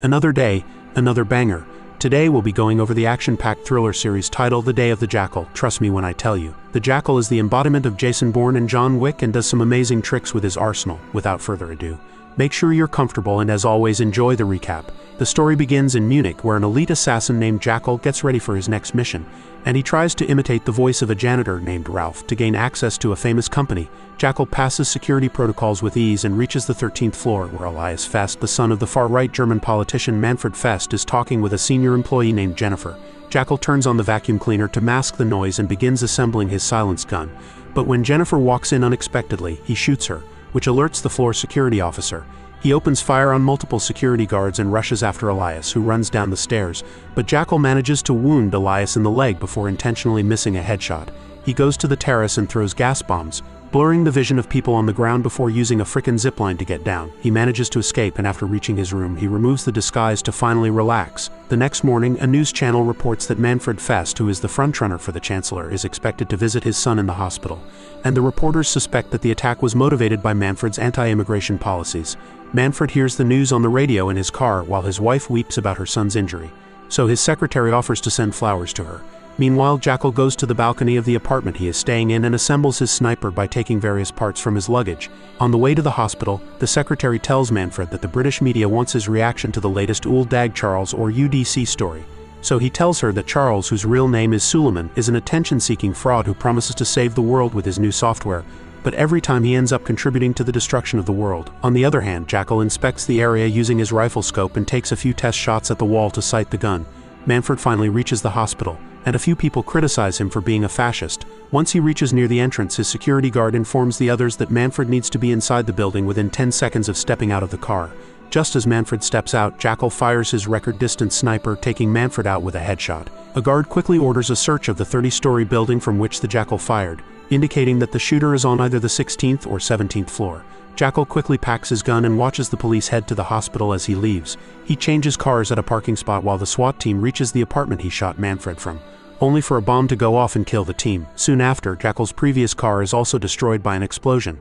Another day, another banger. Today we'll be going over the action-packed thriller series titled The Day of the Jackal. Trust me when I tell you. The Jackal is the embodiment of Jason Bourne and John Wick and does some amazing tricks with his arsenal. Without further ado, make sure you're comfortable and as always enjoy the recap. The story begins in Munich where an elite assassin named Jackal gets ready for his next mission, and he tries to imitate the voice of a janitor named Ralph to gain access to a famous company. Jackal passes security protocols with ease and reaches the 13th floor where Elias Fest, the son of the far-right German politician Manfred Fest, is talking with a senior employee named Jennifer. Jackal turns on the vacuum cleaner to mask the noise and begins assembling his silenced gun. But when Jennifer walks in unexpectedly, he shoots her, which alerts the floor security officer. He opens fire on multiple security guards and rushes after Elias, who runs down the stairs, but Jackal manages to wound Elias in the leg before intentionally missing a headshot. He goes to the terrace and throws gas bombs, blurring the vision of people on the ground before using a frickin' zipline to get down. He manages to escape, and after reaching his room, he removes the disguise to finally relax. The next morning, a news channel reports that Manfred Fest, who is the frontrunner for the Chancellor, is expected to visit his son in the hospital, and the reporters suspect that the attack was motivated by Manfred's anti-immigration policies. Manfred hears the news on the radio in his car while his wife weeps about her son's injury, so his secretary offers to send flowers to her. Meanwhile, Jackal goes to the balcony of the apartment he is staying in and assembles his sniper by taking various parts from his luggage. On the way to the hospital, the secretary tells Manfred that the British media wants his reaction to the latest Old Dag Charles or UDC story. So he tells her that Charles, whose real name is Suleiman, is an attention-seeking fraud who promises to save the world with his new software, but every time he ends up contributing to the destruction of the world. On the other hand, Jackal inspects the area using his rifle scope and takes a few test shots at the wall to sight the gun. Manfred finally reaches the hospital, and a few people criticize him for being a fascist. Once he reaches near the entrance, his security guard informs the others that Manfred needs to be inside the building within 10 seconds of stepping out of the car. Just as Manfred steps out, Jackal fires his record-distance sniper, taking Manfred out with a headshot. A guard quickly orders a search of the 30-story building from which the Jackal fired, indicating that the shooter is on either the 16th or 17th floor. Jackal quickly packs his gun and watches the police head to the hospital as he leaves. He changes cars at a parking spot while the SWAT team reaches the apartment he shot Manfred from, only for a bomb to go off and kill the team. Soon after, Jackal's previous car is also destroyed by an explosion.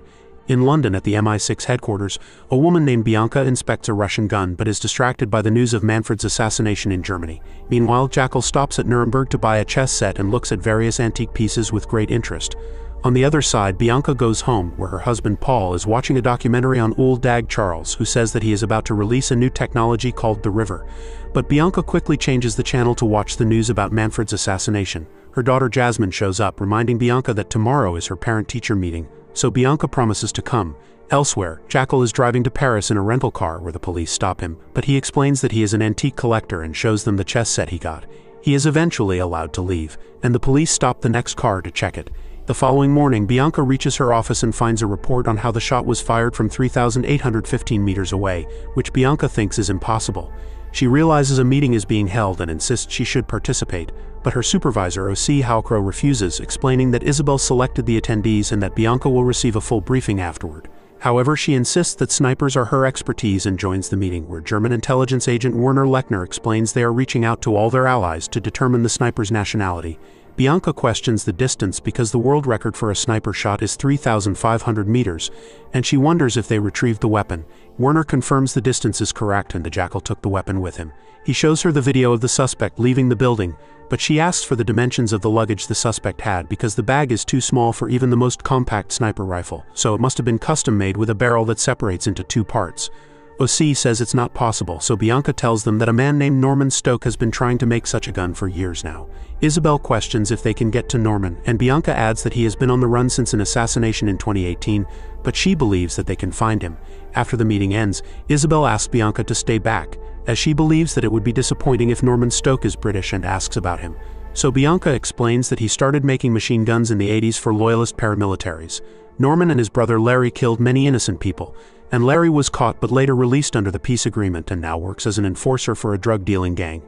In London at the MI6 headquarters, a woman named Bianca inspects a Russian gun but is distracted by the news of Manfred's assassination in Germany. Meanwhile, Jackal stops at Nuremberg to buy a chess set and looks at various antique pieces with great interest. On the other side, Bianca goes home, where her husband Paul is watching a documentary on Old Dag Charles, who says that he is about to release a new technology called the River. But Bianca quickly changes the channel to watch the news about Manfred's assassination. Her daughter Jasmine shows up, reminding Bianca that tomorrow is her parent-teacher meeting, so Bianca promises to come. Elsewhere, Jackal is driving to Paris in a rental car where the police stop him, but he explains that he is an antique collector and shows them the chess set he got. He is eventually allowed to leave, and the police stop the next car to check it. The following morning, Bianca reaches her office and finds a report on how the shot was fired from 3,815 meters away, which Bianca thinks is impossible. She realizes a meeting is being held and insists she should participate, but her supervisor, O.C. Halcrow, refuses, explaining that Isabel selected the attendees and that Bianca will receive a full briefing afterward. However, she insists that snipers are her expertise and joins the meeting, where German intelligence agent Werner Lechner explains they are reaching out to all their allies to determine the sniper's nationality. Bianca questions the distance because the world record for a sniper shot is 3,500 meters, and she wonders if they retrieved the weapon. Werner confirms the distance is correct and the Jackal took the weapon with him. He shows her the video of the suspect leaving the building, but she asks for the dimensions of the luggage the suspect had because the bag is too small for even the most compact sniper rifle, so it must have been custom-made with a barrel that separates into two parts. O.C. says it's not possible, so Bianca tells them that a man named Norman Stoke has been trying to make such a gun for years now. Isabel questions if they can get to Norman, and Bianca adds that he has been on the run since an assassination in 2018, but she believes that they can find him. After the meeting ends, Isabel asks Bianca to stay back, as she believes that it would be disappointing if Norman Stoke is British, and asks about him. So Bianca explains that he started making machine guns in the 80s for loyalist paramilitaries. Norman and his brother Larry killed many innocent people, and Larry was caught but later released under the peace agreement and now works as an enforcer for a drug-dealing gang.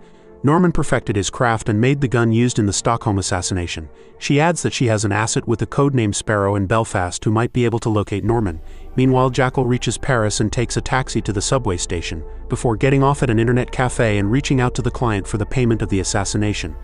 Norman perfected his craft and made the gun used in the Stockholm assassination. She adds that she has an asset with the codename Sparrow in Belfast who might be able to locate Norman. Meanwhile, Jackal reaches Paris and takes a taxi to the subway station, before getting off at an internet cafe and reaching out to the client for the payment of the assassination.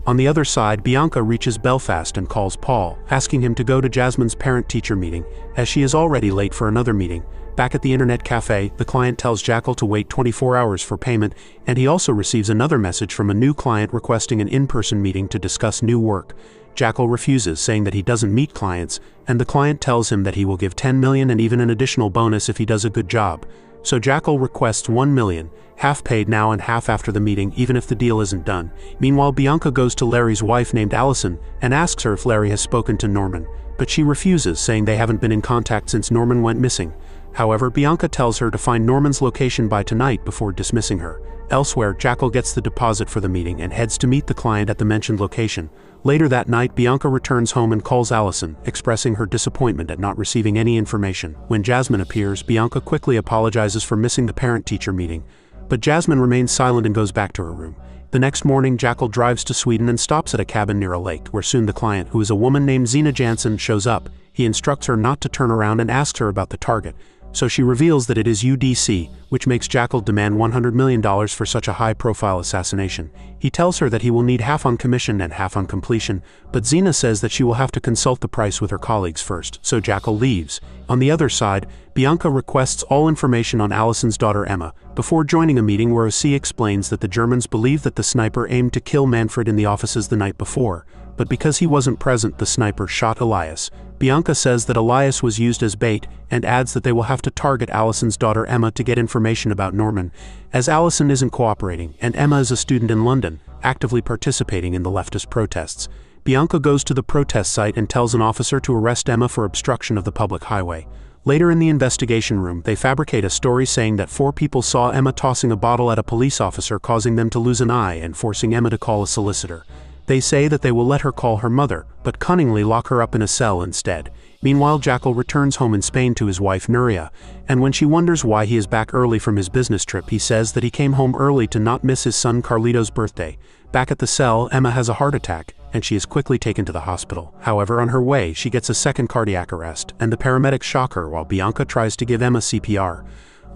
On the other side, Bianca reaches Belfast and calls Paul, asking him to go to Jasmine's parent-teacher meeting, as she is already late for another meeting. Back at the internet cafe, the client tells Jackal to wait 24 hours for payment, and he also receives another message from a new client requesting an in-person meeting to discuss new work. Jackal refuses, saying that he doesn't meet clients, and the client tells him that he will give 10 million and even an additional bonus if he does a good job. So Jackal requests 1 million, half paid now and half after the meeting, even if the deal isn't done. Meanwhile, Bianca goes to Larry's wife named Allison and asks her if Larry has spoken to Norman, but she refuses, saying they haven't been in contact since Norman went missing. However, Bianca tells her to find Norman's location by tonight before dismissing her. Elsewhere, Jackal gets the deposit for the meeting and heads to meet the client at the mentioned location. Later that night, Bianca returns home and calls Allison, expressing her disappointment at not receiving any information. When Jasmine appears, Bianca quickly apologizes for missing the parent-teacher meeting, but Jasmine remains silent and goes back to her room. The next morning, Jackal drives to Sweden and stops at a cabin near a lake, where soon the client, who is a woman named Zina Jansen, shows up. He instructs her not to turn around and asks her about the target. So she reveals that it is UDC, which makes Jackal demand $100 million for such a high-profile assassination. He tells her that he will need half on commission and half on completion, but Zina says that she will have to consult the price with her colleagues first, so Jackal leaves. On the other side, Bianca requests all information on Allison's daughter Emma, before joining a meeting where OC explains that the Germans believe that the sniper aimed to kill Manfred in the offices the night before, but because he wasn't present, the sniper shot Elias. Bianca says that Elias was used as bait, and adds that they will have to target Allison's daughter Emma to get information about Norman, as Allison isn't cooperating, and Emma is a student in London, actively participating in the leftist protests. Bianca goes to the protest site and tells an officer to arrest Emma for obstruction of the public highway. Later in the investigation room, they fabricate a story saying that 4 people saw Emma tossing a bottle at a police officer, causing them to lose an eye and forcing Emma to call a solicitor. They say that they will let her call her mother, but cunningly lock her up in a cell instead. Meanwhile, Jackal returns home in Spain to his wife Nuria, and when she wonders why he is back early from his business trip, he says that he came home early to not miss his son Carlito's birthday. Back at the cell, Emma has a heart attack, and she is quickly taken to the hospital. However, on her way, she gets a second cardiac arrest, and the paramedics shock her while Bianca tries to give Emma CPR.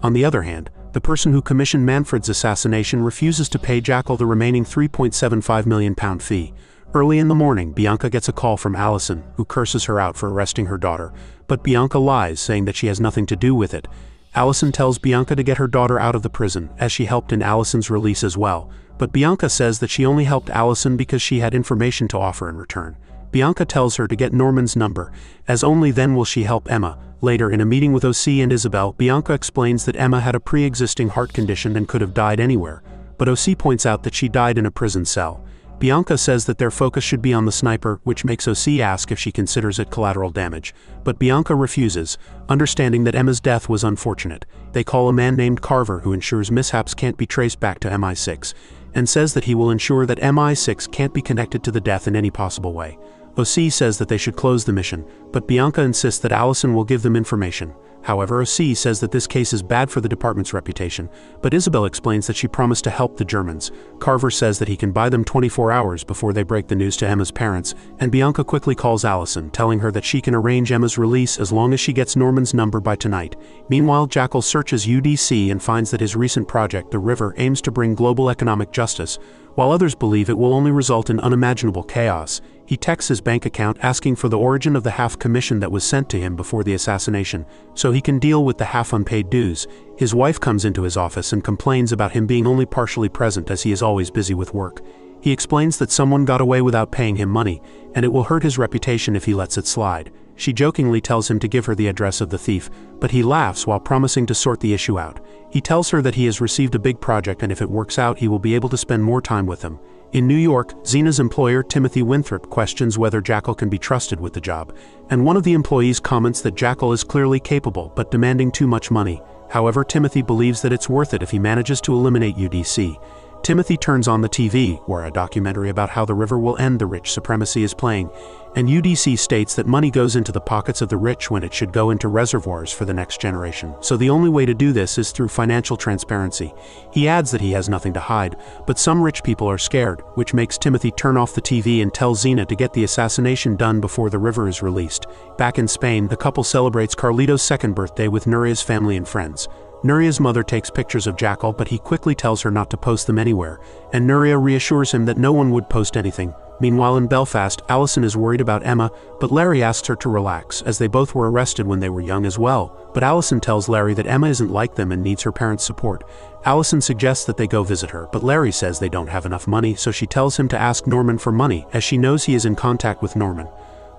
On the other hand, the person who commissioned Manfred's assassination refuses to pay Jackal the remaining £3.75 million fee. Early in the morning, Bianca gets a call from Allison, who curses her out for arresting her daughter, but Bianca lies, saying that she has nothing to do with it. Allison tells Bianca to get her daughter out of the prison, as she helped in Allison's release as well, but Bianca says that she only helped Allison because she had information to offer in return. Bianca tells her to get Norman's number, as only then will she help Emma. Later, in a meeting with OC and Isabel, Bianca explains that Emma had a pre-existing heart condition and could have died anywhere, but OC points out that she died in a prison cell. Bianca says that their focus should be on the sniper, which makes OC ask if she considers it collateral damage, but Bianca refuses, understanding that Emma's death was unfortunate. They call a man named Carver, who ensures mishaps can't be traced back to MI6, and says that he will ensure that MI6 can't be connected to the death in any possible way. OC says that they should close the mission, but Bianca insists that Allison will give them information. However, OC says that this case is bad for the department's reputation, but Isabel explains that she promised to help the Germans. Carver says that he can buy them 24 hours before they break the news to Emma's parents, and Bianca quickly calls Allison, telling her that she can arrange Emma's release as long as she gets Norman's number by tonight. Meanwhile, Jackal searches UDC and finds that his recent project, The River, aims to bring global economic justice, while others believe it will only result in unimaginable chaos. He texts his bank account asking for the origin of the half commission that was sent to him before the assassination, so he can deal with the half unpaid dues. His wife comes into his office and complains about him being only partially present as he is always busy with work. He explains that someone got away without paying him money, and it will hurt his reputation if he lets it slide. She jokingly tells him to give her the address of the thief, but he laughs while promising to sort the issue out. He tells her that he has received a big project and if it works out he will be able to spend more time with him. In New York, Zena's employer Timothy Winthrop questions whether Jackal can be trusted with the job, and one of the employees comments that Jackal is clearly capable but demanding too much money. However, Timothy believes that it's worth it if he manages to eliminate UDC. Timothy turns on the TV, where a documentary about how the river will end the rich supremacy is playing, and UDC states that money goes into the pockets of the rich when it should go into reservoirs for the next generation, so the only way to do this is through financial transparency. He adds that he has nothing to hide, but some rich people are scared, which makes Timothy turn off the TV and tell Zena to get the assassination done before the river is released. Back in Spain, the couple celebrates Carlito's second birthday with Nuria's family and friends. Nuria's mother takes pictures of Jackal, but he quickly tells her not to post them anywhere, and Nuria reassures him that no one would post anything. Meanwhile in Belfast, Alison is worried about Emma, but Larry asks her to relax, as they both were arrested when they were young as well. But Alison tells Larry that Emma isn't like them and needs her parents' support. Alison suggests that they go visit her, but Larry says they don't have enough money, so she tells him to ask Norman for money, as she knows he is in contact with Norman.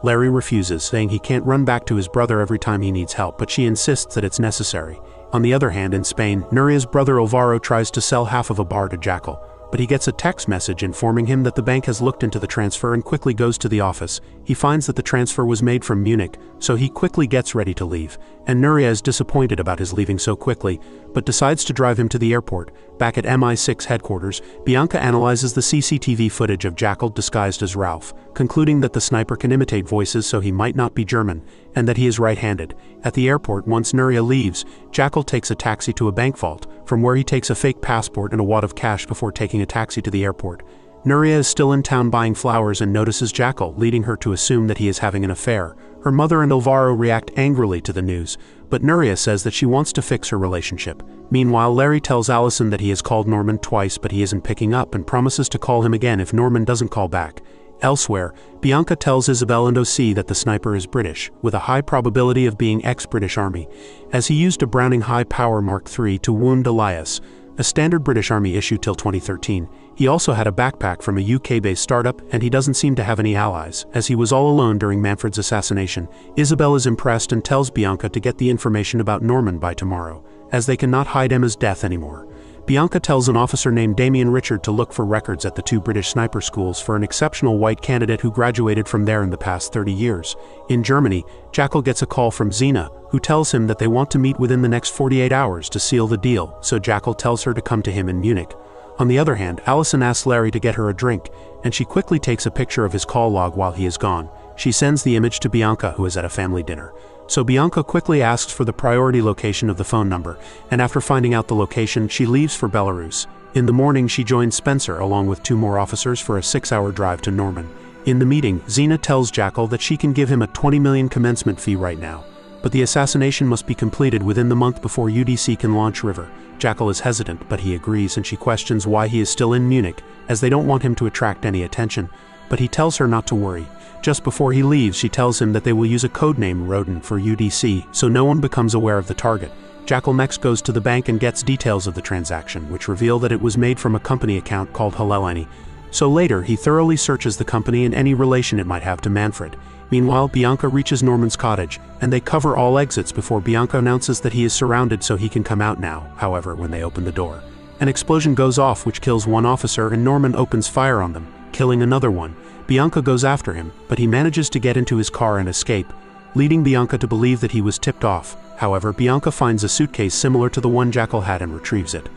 Larry refuses, saying he can't run back to his brother every time he needs help, but she insists that it's necessary. On the other hand, in Spain, Nuria's brother Alvaro tries to sell half of a bar to Jackal, but he gets a text message informing him that the bank has looked into the transfer and quickly goes to the office. He finds that the transfer was made from Munich, so he quickly gets ready to leave, and Nuria is disappointed about his leaving so quickly, but decides to drive him to the airport. Back at MI6 headquarters, Bianca analyzes the CCTV footage of Jackal disguised as Ralph, concluding that the sniper can imitate voices so he might not be German, and that he is right-handed. At the airport, once Nuria leaves, Jackal takes a taxi to a bank vault, from where he takes a fake passport and a wad of cash before taking a taxi to the airport. Nuria is still in town buying flowers and notices Jackal, leading her to assume that he is having an affair. Her mother and Alvaro react angrily to the news, but Nuria says that she wants to fix her relationship. Meanwhile, Larry tells Alison that he has called Norman twice but he isn't picking up and promises to call him again if Norman doesn't call back. Elsewhere, Bianca tells Isabel and OC that the sniper is British, with a high probability of being ex-British Army, as he used a Browning High Power Mark III to wound Elias, a standard British Army issue till 2013. He also had a backpack from a UK-based startup, and he doesn't seem to have any allies, as he was all alone during Manfred's assassination. Isabel is impressed and tells Bianca to get the information about Norman by tomorrow, as they cannot hide Emma's death anymore. Bianca tells an officer named Damien Richard to look for records at the 2 British sniper schools for an exceptional white candidate who graduated from there in the past 30 years. In Germany, Jackal gets a call from Zena, who tells him that they want to meet within the next 48 hours to seal the deal, so Jackal tells her to come to him in Munich. On the other hand, Alison asks Larry to get her a drink, and she quickly takes a picture of his call log while he is gone. She sends the image to Bianca, who is at a family dinner. So Bianca quickly asks for the priority location of the phone number, and after finding out the location, she leaves for Belarus. In the morning, she joins Spencer along with 2 more officers for a 6-hour drive to Norman. In the meeting, Zena tells Jackal that she can give him a 20 million commencement fee right now, but the assassination must be completed within the month before UDC can launch River. Jackal is hesitant, but he agrees, and she questions why he is still in Munich, as they don't want him to attract any attention, but he tells her not to worry. Just before he leaves, she tells him that they will use a codename Rodin for UDC, so no one becomes aware of the target. Jackal next goes to the bank and gets details of the transaction, which reveal that it was made from a company account called Halelani. So later, he thoroughly searches the company and any relation it might have to Manfred. Meanwhile, Bianca reaches Norman's cottage, and they cover all exits before Bianca announces that he is surrounded so he can come out now. However, when they open the door, an explosion goes off which kills one officer and Norman opens fire on them, killing another one. Bianca goes after him, but he manages to get into his car and escape, leading Bianca to believe that he was tipped off. However, Bianca finds a suitcase similar to the one Jackal had and retrieves it.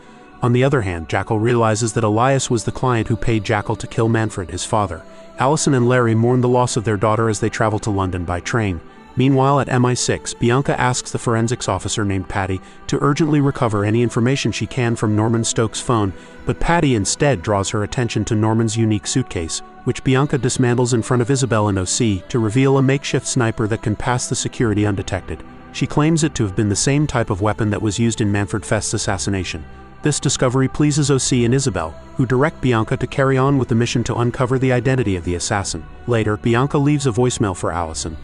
On the other hand, Jackal realizes that Elias was the client who paid Jackal to kill Manfred, his father. Alison and Larry mourn the loss of their daughter as they travel to London by train. Meanwhile, at MI6, Bianca asks the forensics officer named Patty to urgently recover any information she can from Norman Stokes' phone, but Patty instead draws her attention to Norman's unique suitcase, which Bianca dismantles in front of Isabel and OC to reveal a makeshift sniper that can pass the security undetected. She claims it to have been the same type of weapon that was used in Manfred Fest's assassination. This discovery pleases OC and Isabel, who direct Bianca to carry on with the mission to uncover the identity of the assassin. Later, Bianca leaves a voicemail for Alison,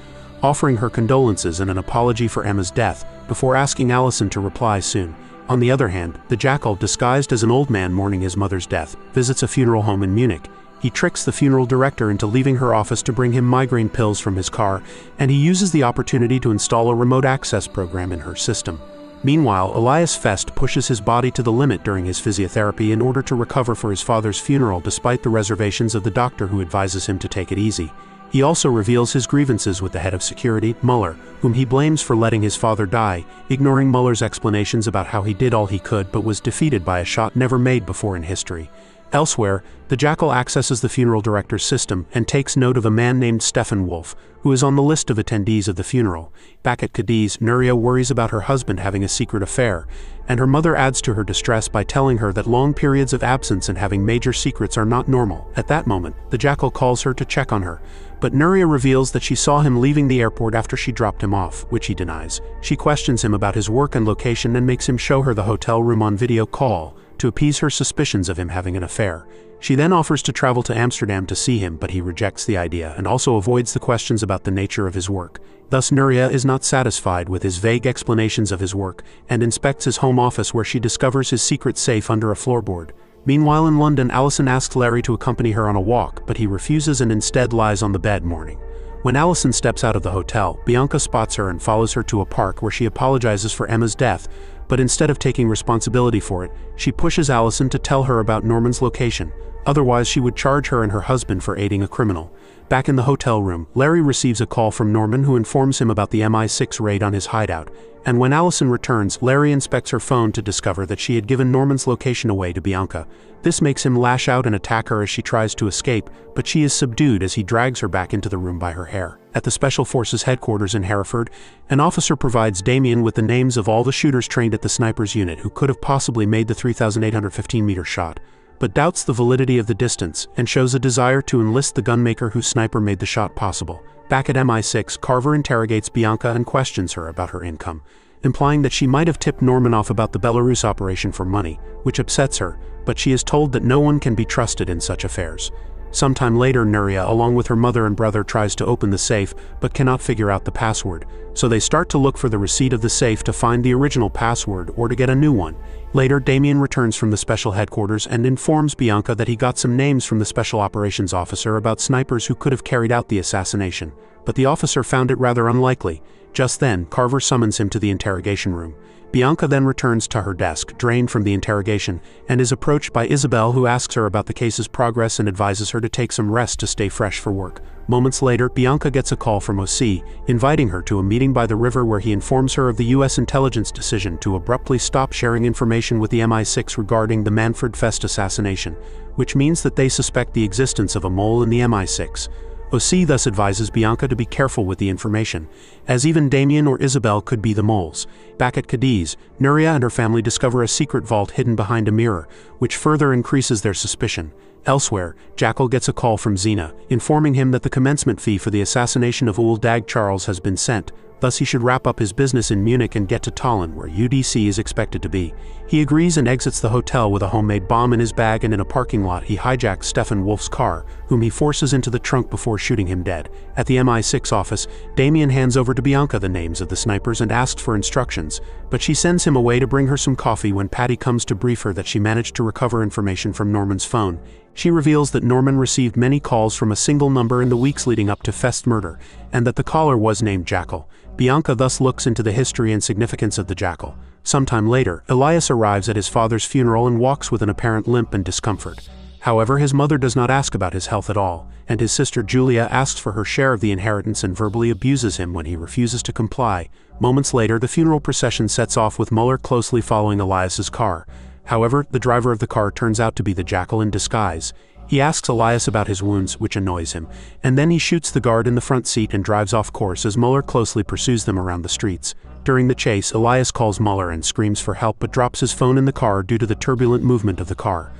offering her condolences and an apology for Emma's death, before asking Alison to reply soon. On the other hand, the Jackal, disguised as an old man mourning his mother's death, visits a funeral home in Munich. He tricks the funeral director into leaving her office to bring him migraine pills from his car, and he uses the opportunity to install a remote access program in her system. Meanwhile, Elias Fest pushes his body to the limit during his physiotherapy in order to recover for his father's funeral despite the reservations of the doctor who advises him to take it easy. He also reveals his grievances with the head of security, Mueller, whom he blames for letting his father die, ignoring Mueller's explanations about how he did all he could but was defeated by a shot never made before in history. Elsewhere, the Jackal accesses the funeral director's system and takes note of a man named Stefan Wolf, who is on the list of attendees of the funeral. Back at Cadiz, Nuria worries about her husband having a secret affair, and her mother adds to her distress by telling her that long periods of absence and having major secrets are not normal. At that moment, the Jackal calls her to check on her, but Nuria reveals that she saw him leaving the airport after she dropped him off, which he denies. She questions him about his work and location and makes him show her the hotel room on video call to appease her suspicions of him having an affair. She then offers to travel to Amsterdam to see him, but he rejects the idea and also avoids the questions about the nature of his work. Thus Nuria is not satisfied with his vague explanations of his work and inspects his home office, where she discovers his secret safe under a floorboard. Meanwhile in London, Alison asks Larry to accompany her on a walk, but he refuses and instead lies on the bed mourning. When Alison steps out of the hotel, Bianca spots her and follows her to a park where she apologizes for Emma's death, but instead of taking responsibility for it, she pushes Alison to tell her about Norman's location. Otherwise, she would charge her and her husband for aiding a criminal. Back in the hotel room, Larry receives a call from Norman, who informs him about the MI6 raid on his hideout, and when Alison returns, Larry inspects her phone to discover that she had given Norman's location away to Bianca. This makes him lash out and attack her as she tries to escape, but she is subdued as he drags her back into the room by her hair. At the Special Forces headquarters in Hereford, an officer provides Damien with the names of all the shooters trained at the snipers unit who could have possibly made the 3,815-meter shot, but doubts the validity of the distance and shows a desire to enlist the gunmaker whose sniper made the shot possible. Back at MI6, Carver interrogates Bianca and questions her about her income, implying that she might have tipped Norman off about the Belarus operation for money, which upsets her, but she is told that no one can be trusted in such affairs. Sometime later, Nuria, along with her mother and brother, tries to open the safe, but cannot figure out the password, so they start to look for the receipt of the safe to find the original password or to get a new one. Later, Damien returns from the special headquarters and informs Bianca that he got some names from the special operations officer about snipers who could have carried out the assassination, but the officer found it rather unlikely. Just then, Carver summons him to the interrogation room. Bianca then returns to her desk, drained from the interrogation, and is approached by Isabel, who asks her about the case's progress and advises her to take some rest to stay fresh for work. Moments later, Bianca gets a call from OC, inviting her to a meeting by the river where he informs her of the U.S. intelligence decision to abruptly stop sharing information with the MI6 regarding the Manfred Fest assassination, which means that they suspect the existence of a mole in the MI6. OC thus advises Bianca to be careful with the information, as even Damien or Isabel could be the moles. Back at Cadiz, Nuria and her family discover a secret vault hidden behind a mirror, which further increases their suspicion. Elsewhere, Jackal gets a call from Zena, informing him that the commencement fee for the assassination of Ul Dag Charles has been sent, thus he should wrap up his business in Munich and get to Tallinn, where UDC is expected to be. He agrees and exits the hotel with a homemade bomb in his bag, and in a parking lot he hijacks Stefan Wolf's car, whom he forces into the trunk before shooting him dead. At the MI6 office, Damien hands over to Bianca the names of the snipers and asks for instructions, but she sends him away to bring her some coffee when Patty comes to brief her that she managed to recover information from Norman's phone. She reveals that Norman received many calls from a single number in the weeks leading up to Fest's murder, and that the caller was named Jackal. Bianca thus looks into the history and significance of the Jackal. Sometime later, Elias arrives at his father's funeral and walks with an apparent limp and discomfort. However, his mother does not ask about his health at all, and his sister Julia asks for her share of the inheritance and verbally abuses him when he refuses to comply. Moments later, the funeral procession sets off with Muller closely following Elias's car. However, the driver of the car turns out to be the Jackal in disguise. He asks Elias about his wounds, which annoys him, and then he shoots the guard in the front seat and drives off course as Muller closely pursues them around the streets. During the chase, Elias calls Muller and screams for help but drops his phone in the car due to the turbulent movement of the car.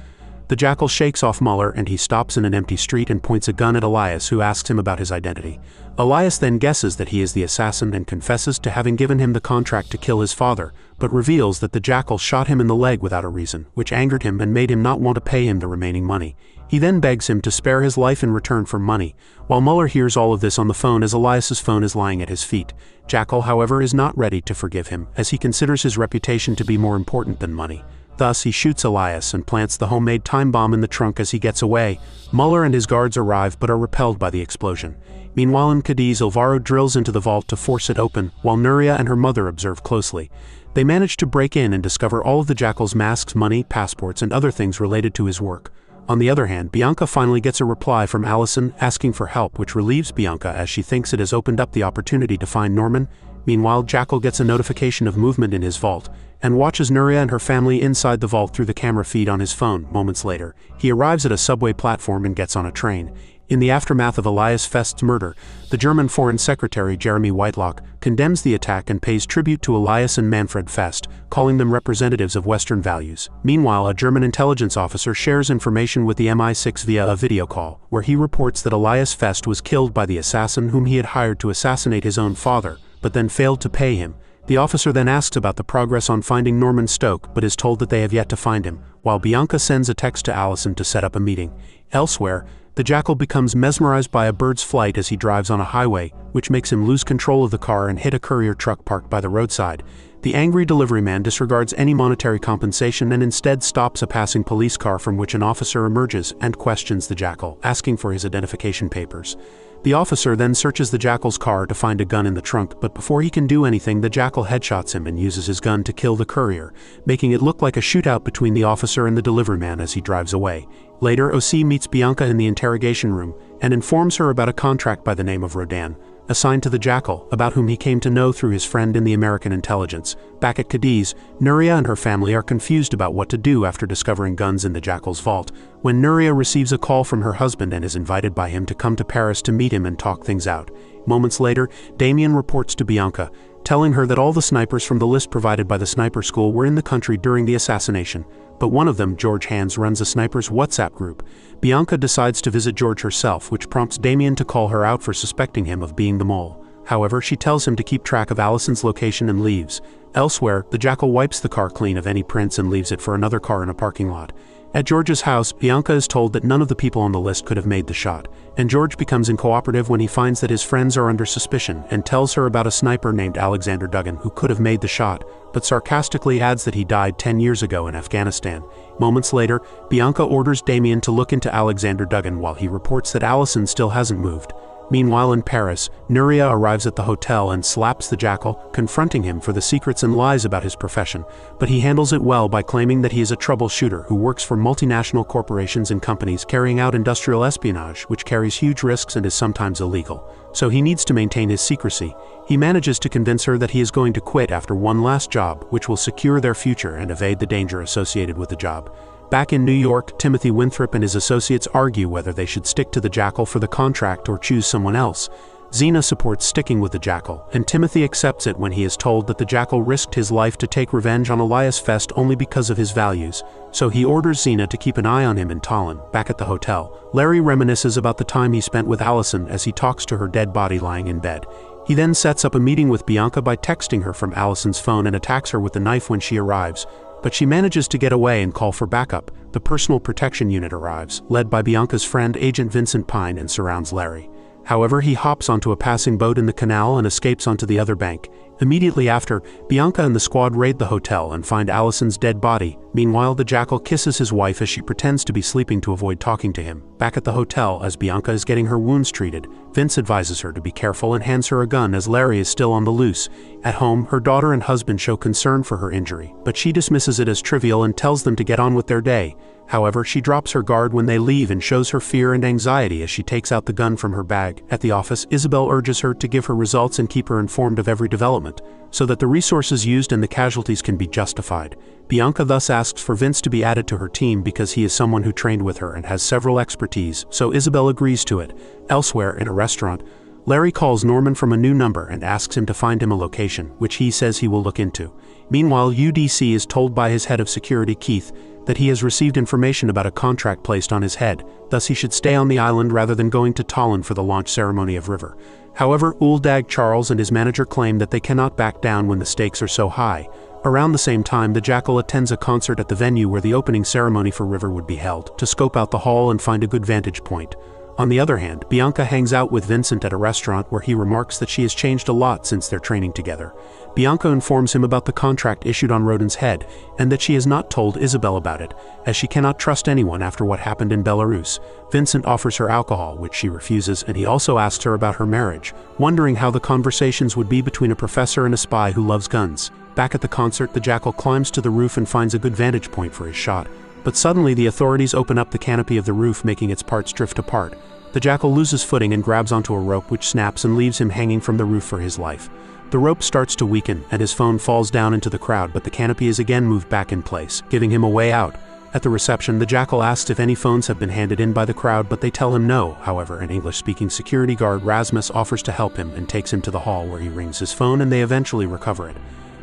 The Jackal shakes off Muller and he stops in an empty street and points a gun at Elias, who asks him about his identity. Elias then guesses that he is the assassin and confesses to having given him the contract to kill his father, but reveals that the Jackal shot him in the leg without a reason, which angered him and made him not want to pay him the remaining money. He then begs him to spare his life in return for money, while Muller hears all of this on the phone as Elias's phone is lying at his feet. Jackal, however, is not ready to forgive him, as he considers his reputation to be more important than money. Thus, he shoots Elias and plants the homemade time bomb in the trunk as he gets away. Muller and his guards arrive but are repelled by the explosion. Meanwhile in Cadiz, Alvaro drills into the vault to force it open, while Nuria and her mother observe closely. They manage to break in and discover all of the Jackal's masks, money, passports, and other things related to his work. On the other hand, Bianca finally gets a reply from Alison asking for help, which relieves Bianca as she thinks it has opened up the opportunity to find Norman. Meanwhile, Jackal gets a notification of movement in his vault, and watches Nuria and her family inside the vault through the camera feed on his phone. Moments later, he arrives at a subway platform and gets on a train. In the aftermath of Elias Fest's murder, the German Foreign Secretary Jeremy Whitelock condemns the attack and pays tribute to Elias and Manfred Fest, calling them representatives of Western values. Meanwhile, a German intelligence officer shares information with the MI6 via a video call, where he reports that Elias Fest was killed by the assassin whom he had hired to assassinate his own father, but then failed to pay him. The officer then asks about the progress on finding Norman Stoke, but is told that they have yet to find him, while Bianca sends a text to Allison to set up a meeting. Elsewhere, the Jackal becomes mesmerized by a bird's flight as he drives on a highway, which makes him lose control of the car and hit a courier truck parked by the roadside. The angry delivery man disregards any monetary compensation and instead stops a passing police car from which an officer emerges and questions the Jackal, asking for his identification papers. The officer then searches the Jackal's car to find a gun in the trunk, but before he can do anything, the Jackal headshots him and uses his gun to kill the courier, making it look like a shootout between the officer and the delivery man as he drives away. Later, OC meets Bianca in the interrogation room and informs her about a contract by the name of Rodan, assigned to the Jackal, about whom he came to know through his friend in the American intelligence. Back at Cadiz, Nuria and her family are confused about what to do after discovering guns in the Jackal's vault, when Nuria receives a call from her husband and is invited by him to come to Paris to meet him and talk things out. Moments later, Damien reports to Bianca, telling her that all the snipers from the list provided by the sniper school were in the country during the assassination, but one of them, George Hands, runs a sniper's WhatsApp group. Bianca decides to visit George herself, which prompts Damien to call her out for suspecting him of being the mole. However, she tells him to keep track of Allison's location and leaves. Elsewhere, the Jackal wipes the car clean of any prints and leaves it for another car in a parking lot. At George's house, Bianca is told that none of the people on the list could have made the shot, and George becomes uncooperative when he finds that his friends are under suspicion and tells her about a sniper named Alexander Duggan who could have made the shot, but sarcastically adds that he died 10 years ago in Afghanistan. Moments later, Bianca orders Damien to look into Alexander Duggan while he reports that Allison still hasn't moved. Meanwhile in Paris, Nuria arrives at the hotel and slaps the Jackal, confronting him for the secrets and lies about his profession, but he handles it well by claiming that he is a troubleshooter who works for multinational corporations and companies carrying out industrial espionage, which carries huge risks and is sometimes illegal. So he needs to maintain his secrecy. He manages to convince her that he is going to quit after one last job, which will secure their future and evade the danger associated with the job. Back in New York, Timothy Winthrop and his associates argue whether they should stick to the Jackal for the contract or choose someone else. Xena supports sticking with the Jackal, and Timothy accepts it when he is told that the Jackal risked his life to take revenge on Elias Fest only because of his values, so he orders Xena to keep an eye on him in Tallinn. Back at the hotel, Larry reminisces about the time he spent with Allison as he talks to her dead body lying in bed. He then sets up a meeting with Bianca by texting her from Allison's phone and attacks her with the knife when she arrives, but she manages to get away and call for backup. The personal protection unit arrives, led by Bianca's friend Agent Vincent Pine, and surrounds Larry. However, he hops onto a passing boat in the canal and escapes onto the other bank. Immediately after, Bianca and the squad raid the hotel and find Allison's dead body. Meanwhile, the Jackal kisses his wife as she pretends to be sleeping to avoid talking to him. Back at the hotel, as Bianca is getting her wounds treated, Vince advises her to be careful and hands her a gun as Larry is still on the loose. At home, her daughter and husband show concern for her injury, but she dismisses it as trivial and tells them to get on with their day. However, she drops her guard when they leave and shows her fear and anxiety as she takes out the gun from her bag. At the office, Isabel urges her to give her results and keep her informed of every development, so that the resources used and the casualties can be justified. Bianca thus asks for Vince to be added to her team because he is someone who trained with her and has several expertise, so Isabel agrees to it. Elsewhere, in a restaurant, Larry calls Norman from a new number and asks him to find him a location, which he says he will look into. Meanwhile, UDC is told by his head of security, Keith, that he has received information about a contract placed on his head, thus he should stay on the island rather than going to Tallinn for the launch ceremony of River. However, Uldag Charles and his manager claim that they cannot back down when the stakes are so high. Around the same time, the Jackal attends a concert at the venue where the opening ceremony for River would be held, to scope out the hall and find a good vantage point. On the other hand, Bianca hangs out with Vincent at a restaurant where he remarks that she has changed a lot since their training together. Bianca informs him about the contract issued on Rodin's head, and that she has not told Isabel about it, as she cannot trust anyone after what happened in Belarus. Vincent offers her alcohol, which she refuses, and he also asks her about her marriage, wondering how the conversations would be between a professor and a spy who loves guns. Back at the concert, the Jackal climbs to the roof and finds a good vantage point for his shot, but suddenly the authorities open up the canopy of the roof, making its parts drift apart. The Jackal loses footing and grabs onto a rope which snaps and leaves him hanging from the roof for his life. The rope starts to weaken, and his phone falls down into the crowd, but the canopy is again moved back in place, giving him a way out. At the reception, the jackal asks if any phones have been handed in by the crowd, but they tell him no. However, an English-speaking security guard, Rasmus, offers to help him and takes him to the hall where he rings his phone and they eventually recover it.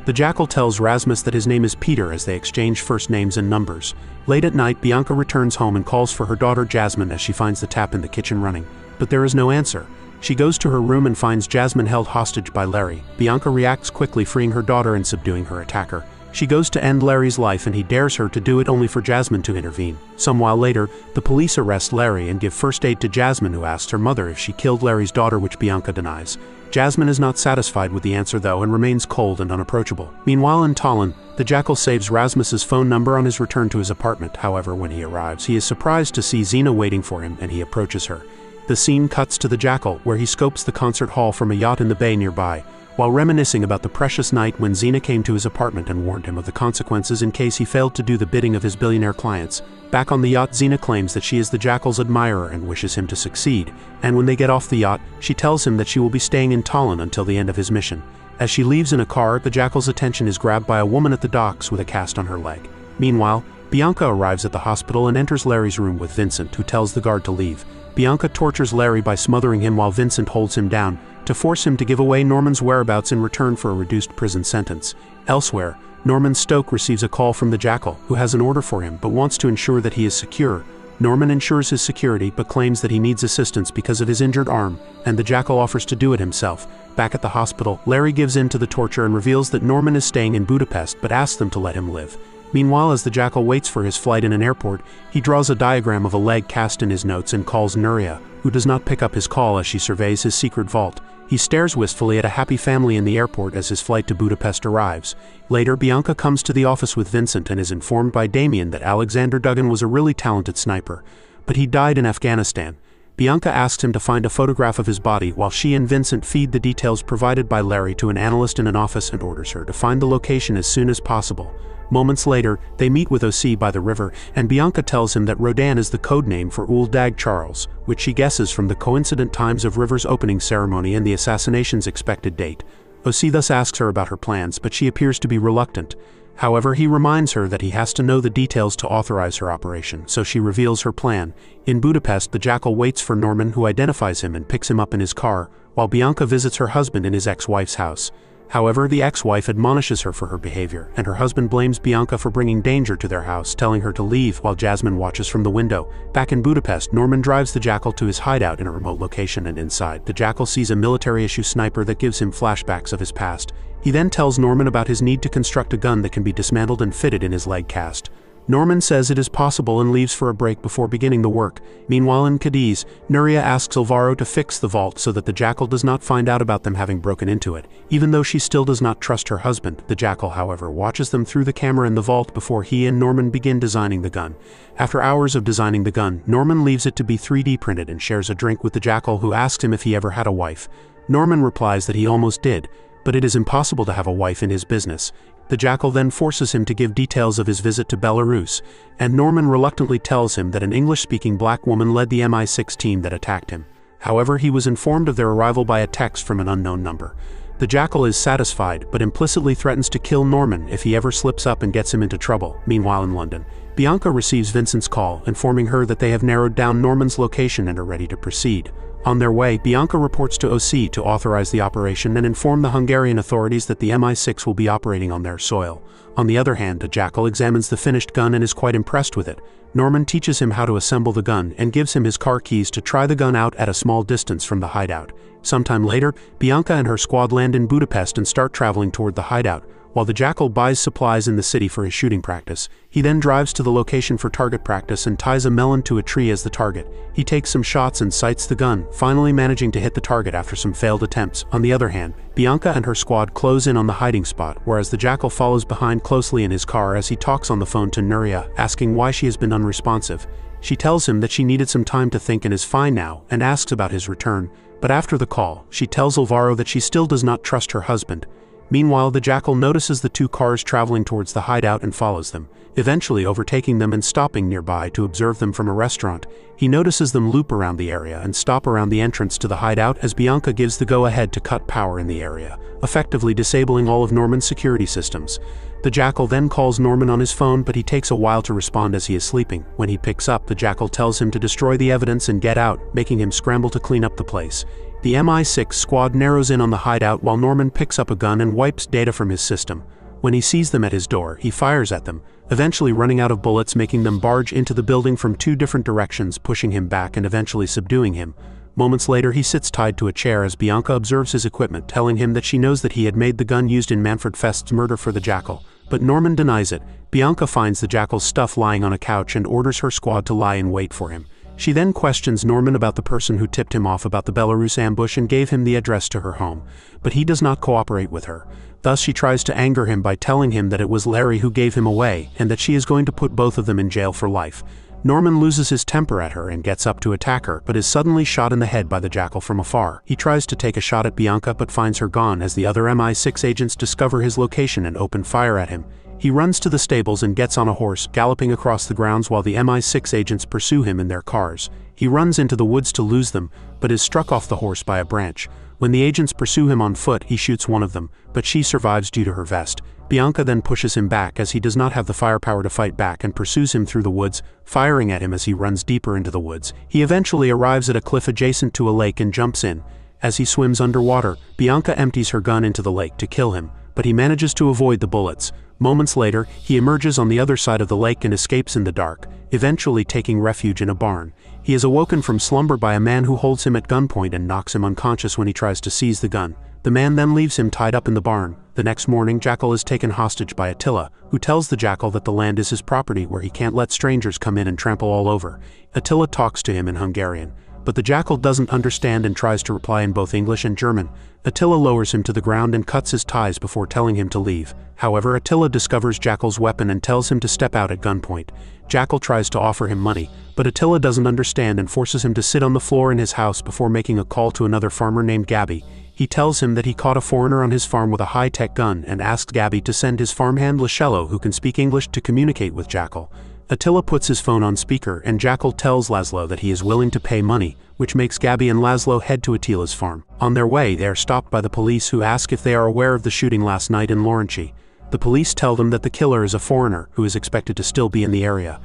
The jackal tells Rasmus that his name is Peter as they exchange first names and numbers. Late at night, Bianca returns home and calls for her daughter Jasmine as she finds the tap in the kitchen running, but there is no answer. She goes to her room and finds Jasmine held hostage by Larry. Bianca reacts quickly, freeing her daughter and subduing her attacker. She goes to end Larry's life and he dares her to do it, only for Jasmine to intervene. Some while later, the police arrest Larry and give first aid to Jasmine, who asks her mother if she killed Larry's daughter, which Bianca denies. Jasmine is not satisfied with the answer though and remains cold and unapproachable. Meanwhile in Tallinn, the jackal saves Rasmus's phone number on his return to his apartment. However, when he arrives, he is surprised to see Zina waiting for him and he approaches her. The scene cuts to the jackal, where he scopes the concert hall from a yacht in the bay nearby, while reminiscing about the precious night when Zina came to his apartment and warned him of the consequences in case he failed to do the bidding of his billionaire clients. Back on the yacht, Zina claims that she is the jackal's admirer and wishes him to succeed, and when they get off the yacht, she tells him that she will be staying in Tallinn until the end of his mission. As she leaves in a car, the jackal's attention is grabbed by a woman at the docks with a cast on her leg. Meanwhile, Bianca arrives at the hospital and enters Larry's room with Vincent, who tells the guard to leave. Bianca tortures Larry by smothering him while Vincent holds him down, to force him to give away Norman's whereabouts in return for a reduced prison sentence. Elsewhere, Norman Stoke receives a call from the jackal, who has an order for him but wants to ensure that he is secure. Norman ensures his security but claims that he needs assistance because of his injured arm, and the jackal offers to do it himself. Back at the hospital, Larry gives in to the torture and reveals that Norman is staying in Budapest but asks them to let him live. Meanwhile, as the jackal waits for his flight in an airport, he draws a diagram of a leg cast in his notes and calls Nuria, who does not pick up his call as she surveys his secret vault. He stares wistfully at a happy family in the airport as his flight to Budapest arrives. Later, Bianca comes to the office with Vincent and is informed by Damien that Alexander Duggan was a really talented sniper, but he died in Afghanistan. Bianca asks him to find a photograph of his body while she and Vincent feed the details provided by Larry to an analyst in an office and orders her to find the location as soon as possible. Moments later, they meet with OC by the river, and Bianca tells him that Rodan is the code name for Ul Dag Charles, which she guesses from the coincident times of River's opening ceremony and the assassination's expected date. OC thus asks her about her plans, but she appears to be reluctant. However, he reminds her that he has to know the details to authorize her operation, so she reveals her plan. In Budapest, the jackal waits for Norman, who identifies him and picks him up in his car, while Bianca visits her husband in his ex-wife's house. However, the ex-wife admonishes her for her behavior, and her husband blames Bianca for bringing danger to their house, telling her to leave while Jasmine watches from the window. Back in Budapest, Norman drives the jackal to his hideout in a remote location, and inside, the jackal sees a military-issue sniper that gives him flashbacks of his past. He then tells Norman about his need to construct a gun that can be dismantled and fitted in his leg cast. Norman says it is possible and leaves for a break before beginning the work. Meanwhile in Cadiz, Nuria asks Alvaro to fix the vault so that the jackal does not find out about them having broken into it. Even though she still does not trust her husband, the jackal, however, watches them through the camera in the vault before he and Norman begin designing the gun. After hours of designing the gun, Norman leaves it to be 3D printed and shares a drink with the jackal, who asks him if he ever had a wife. Norman replies that he almost did, but it is impossible to have a wife in his business. The jackal then forces him to give details of his visit to Belarus, and Norman reluctantly tells him that an English-speaking black woman led the MI6 team that attacked him. However, he was informed of their arrival by a text from an unknown number. The jackal is satisfied, but implicitly threatens to kill Norman if he ever slips up and gets him into trouble. Meanwhile in London, Bianca receives Vincent's call, informing her that they have narrowed down Norman's location and are ready to proceed. On their way, Bianca reports to OC to authorize the operation and inform the Hungarian authorities that the MI6 will be operating on their soil. On the other hand, the jackal examines the finished gun and is quite impressed with it. Norman teaches him how to assemble the gun and gives him his car keys to try the gun out at a small distance from the hideout. Sometime later, Bianca and her squad land in Budapest and start traveling toward the hideout. While the jackal buys supplies in the city for his shooting practice, he then drives to the location for target practice and ties a melon to a tree as the target. He takes some shots and sights the gun, finally managing to hit the target after some failed attempts. On the other hand, Bianca and her squad close in on the hiding spot, whereas the jackal follows behind closely in his car as he talks on the phone to Nuria, asking why she has been unresponsive. She tells him that she needed some time to think and is fine now, and asks about his return. But after the call, she tells Alvaro that she still does not trust her husband. Meanwhile, the Jackal notices the two cars traveling towards the hideout and follows them, eventually overtaking them and stopping nearby to observe them from a restaurant. He notices them loop around the area and stop around the entrance to the hideout as Bianca gives the go-ahead to cut power in the area, effectively disabling all of Norman's security systems. The Jackal then calls Norman on his phone, but he takes a while to respond as he is sleeping. When he picks up, the Jackal tells him to destroy the evidence and get out, making him scramble to clean up the place. The MI6 squad narrows in on the hideout while Norman picks up a gun and wipes data from his system. When he sees them at his door, he fires at them, eventually running out of bullets, making them barge into the building from two different directions, pushing him back and eventually subduing him. Moments later, he sits tied to a chair as Bianca observes his equipment, telling him that she knows that he had made the gun used in Manfred Fest's murder for the Jackal. But Norman denies it. Bianca finds the Jackal's stuff lying on a couch and orders her squad to lie in wait for him. She then questions Norman about the person who tipped him off about the Belarus ambush and gave him the address to her home, but he does not cooperate with her. Thus she tries to anger him by telling him that it was Larry who gave him away and that she is going to put both of them in jail for life. Norman loses his temper at her and gets up to attack her, but is suddenly shot in the head by the Jackal from afar. He tries to take a shot at Bianca but finds her gone as the other MI6 agents discover his location and open fire at him. He runs to the stables and gets on a horse, galloping across the grounds while the MI6 agents pursue him in their cars. He runs into the woods to lose them, but is struck off the horse by a branch. When the agents pursue him on foot, he shoots one of them, but she survives due to her vest. Bianca then pushes him back as he does not have the firepower to fight back and pursues him through the woods, firing at him as he runs deeper into the woods. He eventually arrives at a cliff adjacent to a lake and jumps in. As he swims underwater, Bianca empties her gun into the lake to kill him, but he manages to avoid the bullets. Moments later, he emerges on the other side of the lake and escapes in the dark, eventually taking refuge in a barn. He is awoken from slumber by a man who holds him at gunpoint and knocks him unconscious when he tries to seize the gun. The man then leaves him tied up in the barn. The next morning, Jackal is taken hostage by Attila, who tells the Jackal that the land is his property where he can't let strangers come in and trample all over. Attila talks to him in Hungarian, but the Jackal doesn't understand and tries to reply in both English and German. Attila lowers him to the ground and cuts his ties before telling him to leave. However, Attila discovers Jackal's weapon and tells him to step out at gunpoint. Jackal tries to offer him money, but Attila doesn't understand and forces him to sit on the floor in his house before making a call to another farmer named Gabby. He tells him that he caught a foreigner on his farm with a high-tech gun and asks Gabby to send his farmhand Lascello, who can speak English, to communicate with Jackal. Attila puts his phone on speaker and Jackal tells Laszlo that he is willing to pay money, which makes Gabby and Laszlo head to Attila's farm. On their way, they are stopped by the police, who ask if they are aware of the shooting last night in Laurenci. The police tell them that the killer is a foreigner who is expected to still be in the area.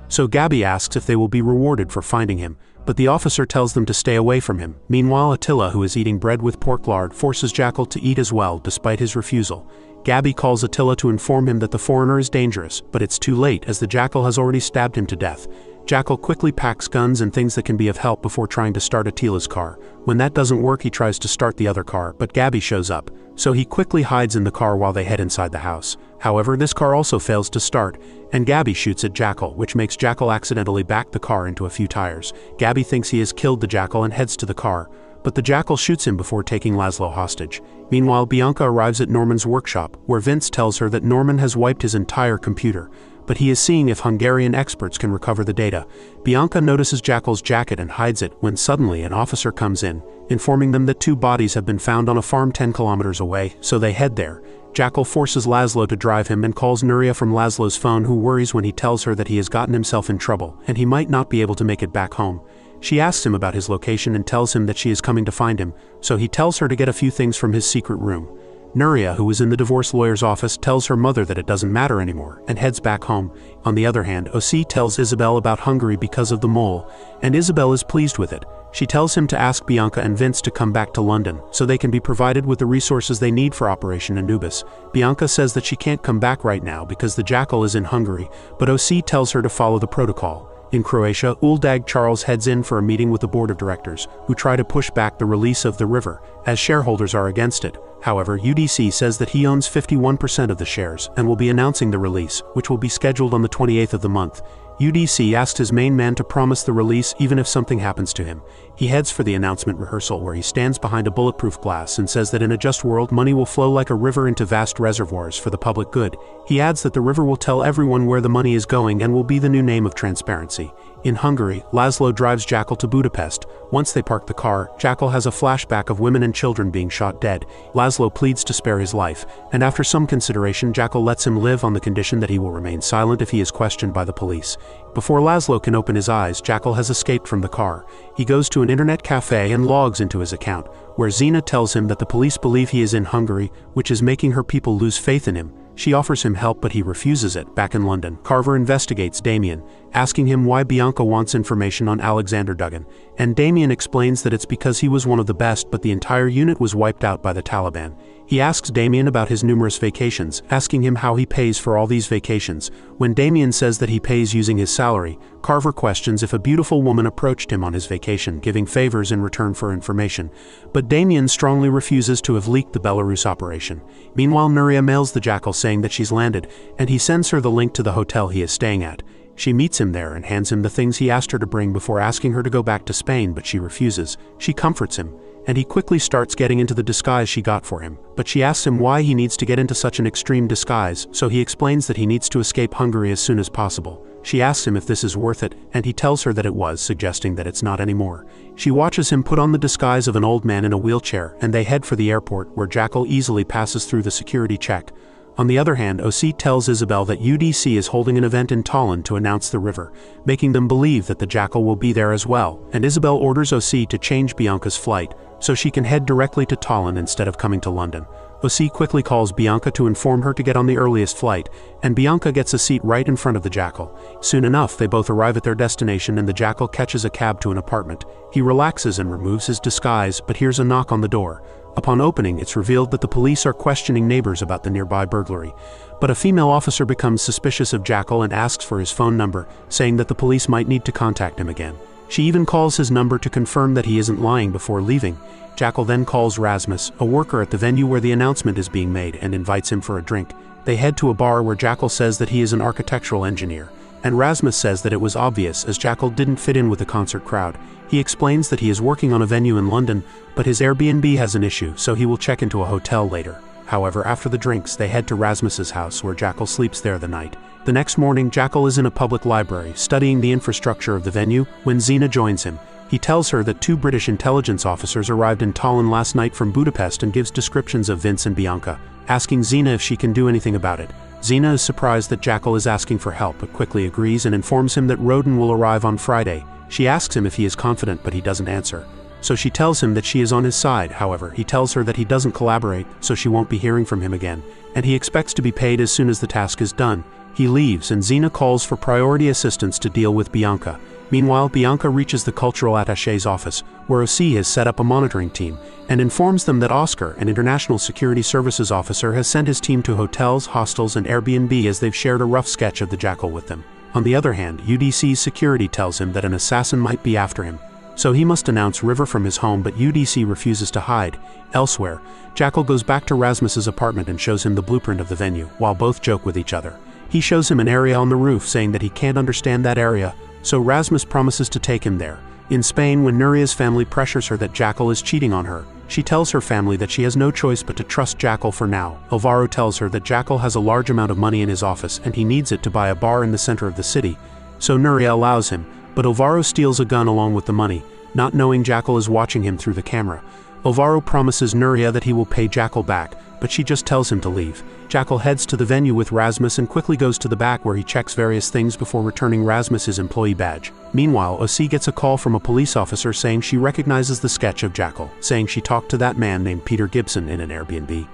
So Gabby asks if they will be rewarded for finding him, but the officer tells them to stay away from him. Meanwhile, Attila, who is eating bread with pork lard, forces Jackal to eat as well despite his refusal. Gabby calls Attila to inform him that the foreigner is dangerous, but it's too late as the Jackal has already stabbed him to death. Jackal quickly packs guns and things that can be of help before trying to start Attila's car. When that doesn't work, he tries to start the other car, but Gabby shows up, so he quickly hides in the car while they head inside the house. However, this car also fails to start, and Gabby shoots at Jackal, which makes Jackal accidentally back the car into a few tires. Gabby thinks he has killed the Jackal and heads to the car, but the Jackal shoots him before taking Laszlo hostage. Meanwhile, Bianca arrives at Norman's workshop, where Vince tells her that Norman has wiped his entire computer, but he is seeing if Hungarian experts can recover the data. Bianca notices Jackal's jacket and hides it when suddenly an officer comes in, informing them that 2 bodies have been found on a farm 10 kilometers away, so they head there. Jackal forces Laszlo to drive him and calls Nuria from Laszlo's phone, who worries when he tells her that he has gotten himself in trouble and he might not be able to make it back home. She asks him about his location and tells him that she is coming to find him, so he tells her to get a few things from his secret room. Nuria, who is in the divorce lawyer's office, tells her mother that it doesn't matter anymore and heads back home. On the other hand, OC tells Isabel about Hungary because of the mole, and Isabel is pleased with it. She tells him to ask Bianca and Vince to come back to London so they can be provided with the resources they need for Operation Anubis. Bianca says that she can't come back right now because the Jackal is in Hungary, but OC tells her to follow the protocol. In Croatia, Uldag Charles heads in for a meeting with the board of directors, who try to push back the release of the river, as shareholders are against it. However, UDC says that he owns 51% of the shares and will be announcing the release, which will be scheduled on the 28th of the month. UDC asked his main man to promise the release even if something happens to him. He heads for the announcement rehearsal, where he stands behind a bulletproof glass and says that in a just world, money will flow like a river into vast reservoirs for the public good. He adds that the river will tell everyone where the money is going and will be the new name of transparency. In Hungary, Laszlo drives Jackal to Budapest. Once they park the car, Jackal has a flashback of women and children being shot dead. Laszlo pleads to spare his life, and after some consideration Jackal lets him live on the condition that he will remain silent if he is questioned by the police. Before Laszlo can open his eyes, Jackal has escaped from the car. He goes to an internet cafe and logs into his account, where Zina tells him that the police believe he is in Hungary, which is making her people lose faith in him. She offers him help but he refuses it. Back in London, Carver investigates Damien, asking him why Bianca wants information on Alexander Duggan, and Damien explains that it's because he was one of the best but the entire unit was wiped out by the Taliban. He asks Damien about his numerous vacations, asking him how he pays for all these vacations. When Damien says that he pays using his salary, Carver questions if a beautiful woman approached him on his vacation, giving favors in return for information. But Damien strongly refuses to have leaked the Belarus operation. Meanwhile, Nuria mails the Jackal saying that she's landed, and he sends her the link to the hotel he is staying at. She meets him there and hands him the things he asked her to bring before asking her to go back to Spain, but she refuses. She comforts him, and he quickly starts getting into the disguise she got for him. But she asks him why he needs to get into such an extreme disguise, so he explains that he needs to escape Hungary as soon as possible. She asks him if this is worth it, and he tells her that it was, suggesting that it's not anymore. She watches him put on the disguise of an old man in a wheelchair, and they head for the airport, where Jackal easily passes through the security check. On the other hand, OC tells Isabel that UDC is holding an event in Tallinn to announce the river, making them believe that the Jackal will be there as well, and Isabel orders OC to change Bianca's flight, so she can head directly to Tallinn instead of coming to London. OC quickly calls Bianca to inform her to get on the earliest flight, and Bianca gets a seat right in front of the Jackal. Soon enough, they both arrive at their destination and the Jackal catches a cab to an apartment. He relaxes and removes his disguise, but hears a knock on the door. Upon opening, it's revealed that the police are questioning neighbors about the nearby burglary. But a female officer becomes suspicious of Jackal and asks for his phone number, saying that the police might need to contact him again. She even calls his number to confirm that he isn't lying before leaving. Jackal then calls Rasmus, a worker at the venue where the announcement is being made, and invites him for a drink. They head to a bar where Jackal says that he is an architectural engineer, and Rasmus says that it was obvious as Jackal didn't fit in with the concert crowd. He explains that he is working on a venue in London, but his Airbnb has an issue, so he will check into a hotel later. However, after the drinks, they head to Rasmus's house where Jackal sleeps there the night. The next morning, Jackal is in a public library, studying the infrastructure of the venue, when Zina joins him. He tells her that 2 British intelligence officers arrived in Tallinn last night from Budapest and gives descriptions of Vince and Bianca, asking Zina if she can do anything about it. Zina is surprised that Jackal is asking for help, but quickly agrees and informs him that Roden will arrive on Friday. She asks him if he is confident, but he doesn't answer. So she tells him that she is on his side. However, he tells her that he doesn't collaborate, so she won't be hearing from him again, and he expects to be paid as soon as the task is done. He leaves, and Zina calls for priority assistance to deal with Bianca. Meanwhile, Bianca reaches the cultural attaché's office, where OC has set up a monitoring team, and informs them that Oscar, an international security services officer, has sent his team to hotels, hostels, and Airbnb as they've shared a rough sketch of the Jackal with them. On the other hand, UDC's security tells him that an assassin might be after him, so he must announce River from his home, but UDC refuses to hide. Elsewhere, Jackal goes back to Rasmus's apartment and shows him the blueprint of the venue, while both joke with each other. He shows him an area on the roof, saying that he can't understand that area, so Rasmus promises to take him there. In Spain, when Nuria's family pressures her that Jackal is cheating on her, she tells her family that she has no choice but to trust Jackal for now. Alvaro tells her that Jackal has a large amount of money in his office and he needs it to buy a bar in the center of the city, so Nuria allows him, but Alvaro steals a gun along with the money, not knowing Jackal is watching him through the camera. Alvaro promises Nuria that he will pay Jackal back, but she just tells him to leave. Jackal heads to the venue with Rasmus and quickly goes to the back where he checks various things before returning Rasmus his employee badge. Meanwhile, OC gets a call from a police officer saying she recognizes the sketch of Jackal, saying she talked to that man named Peter Gibson in an Airbnb.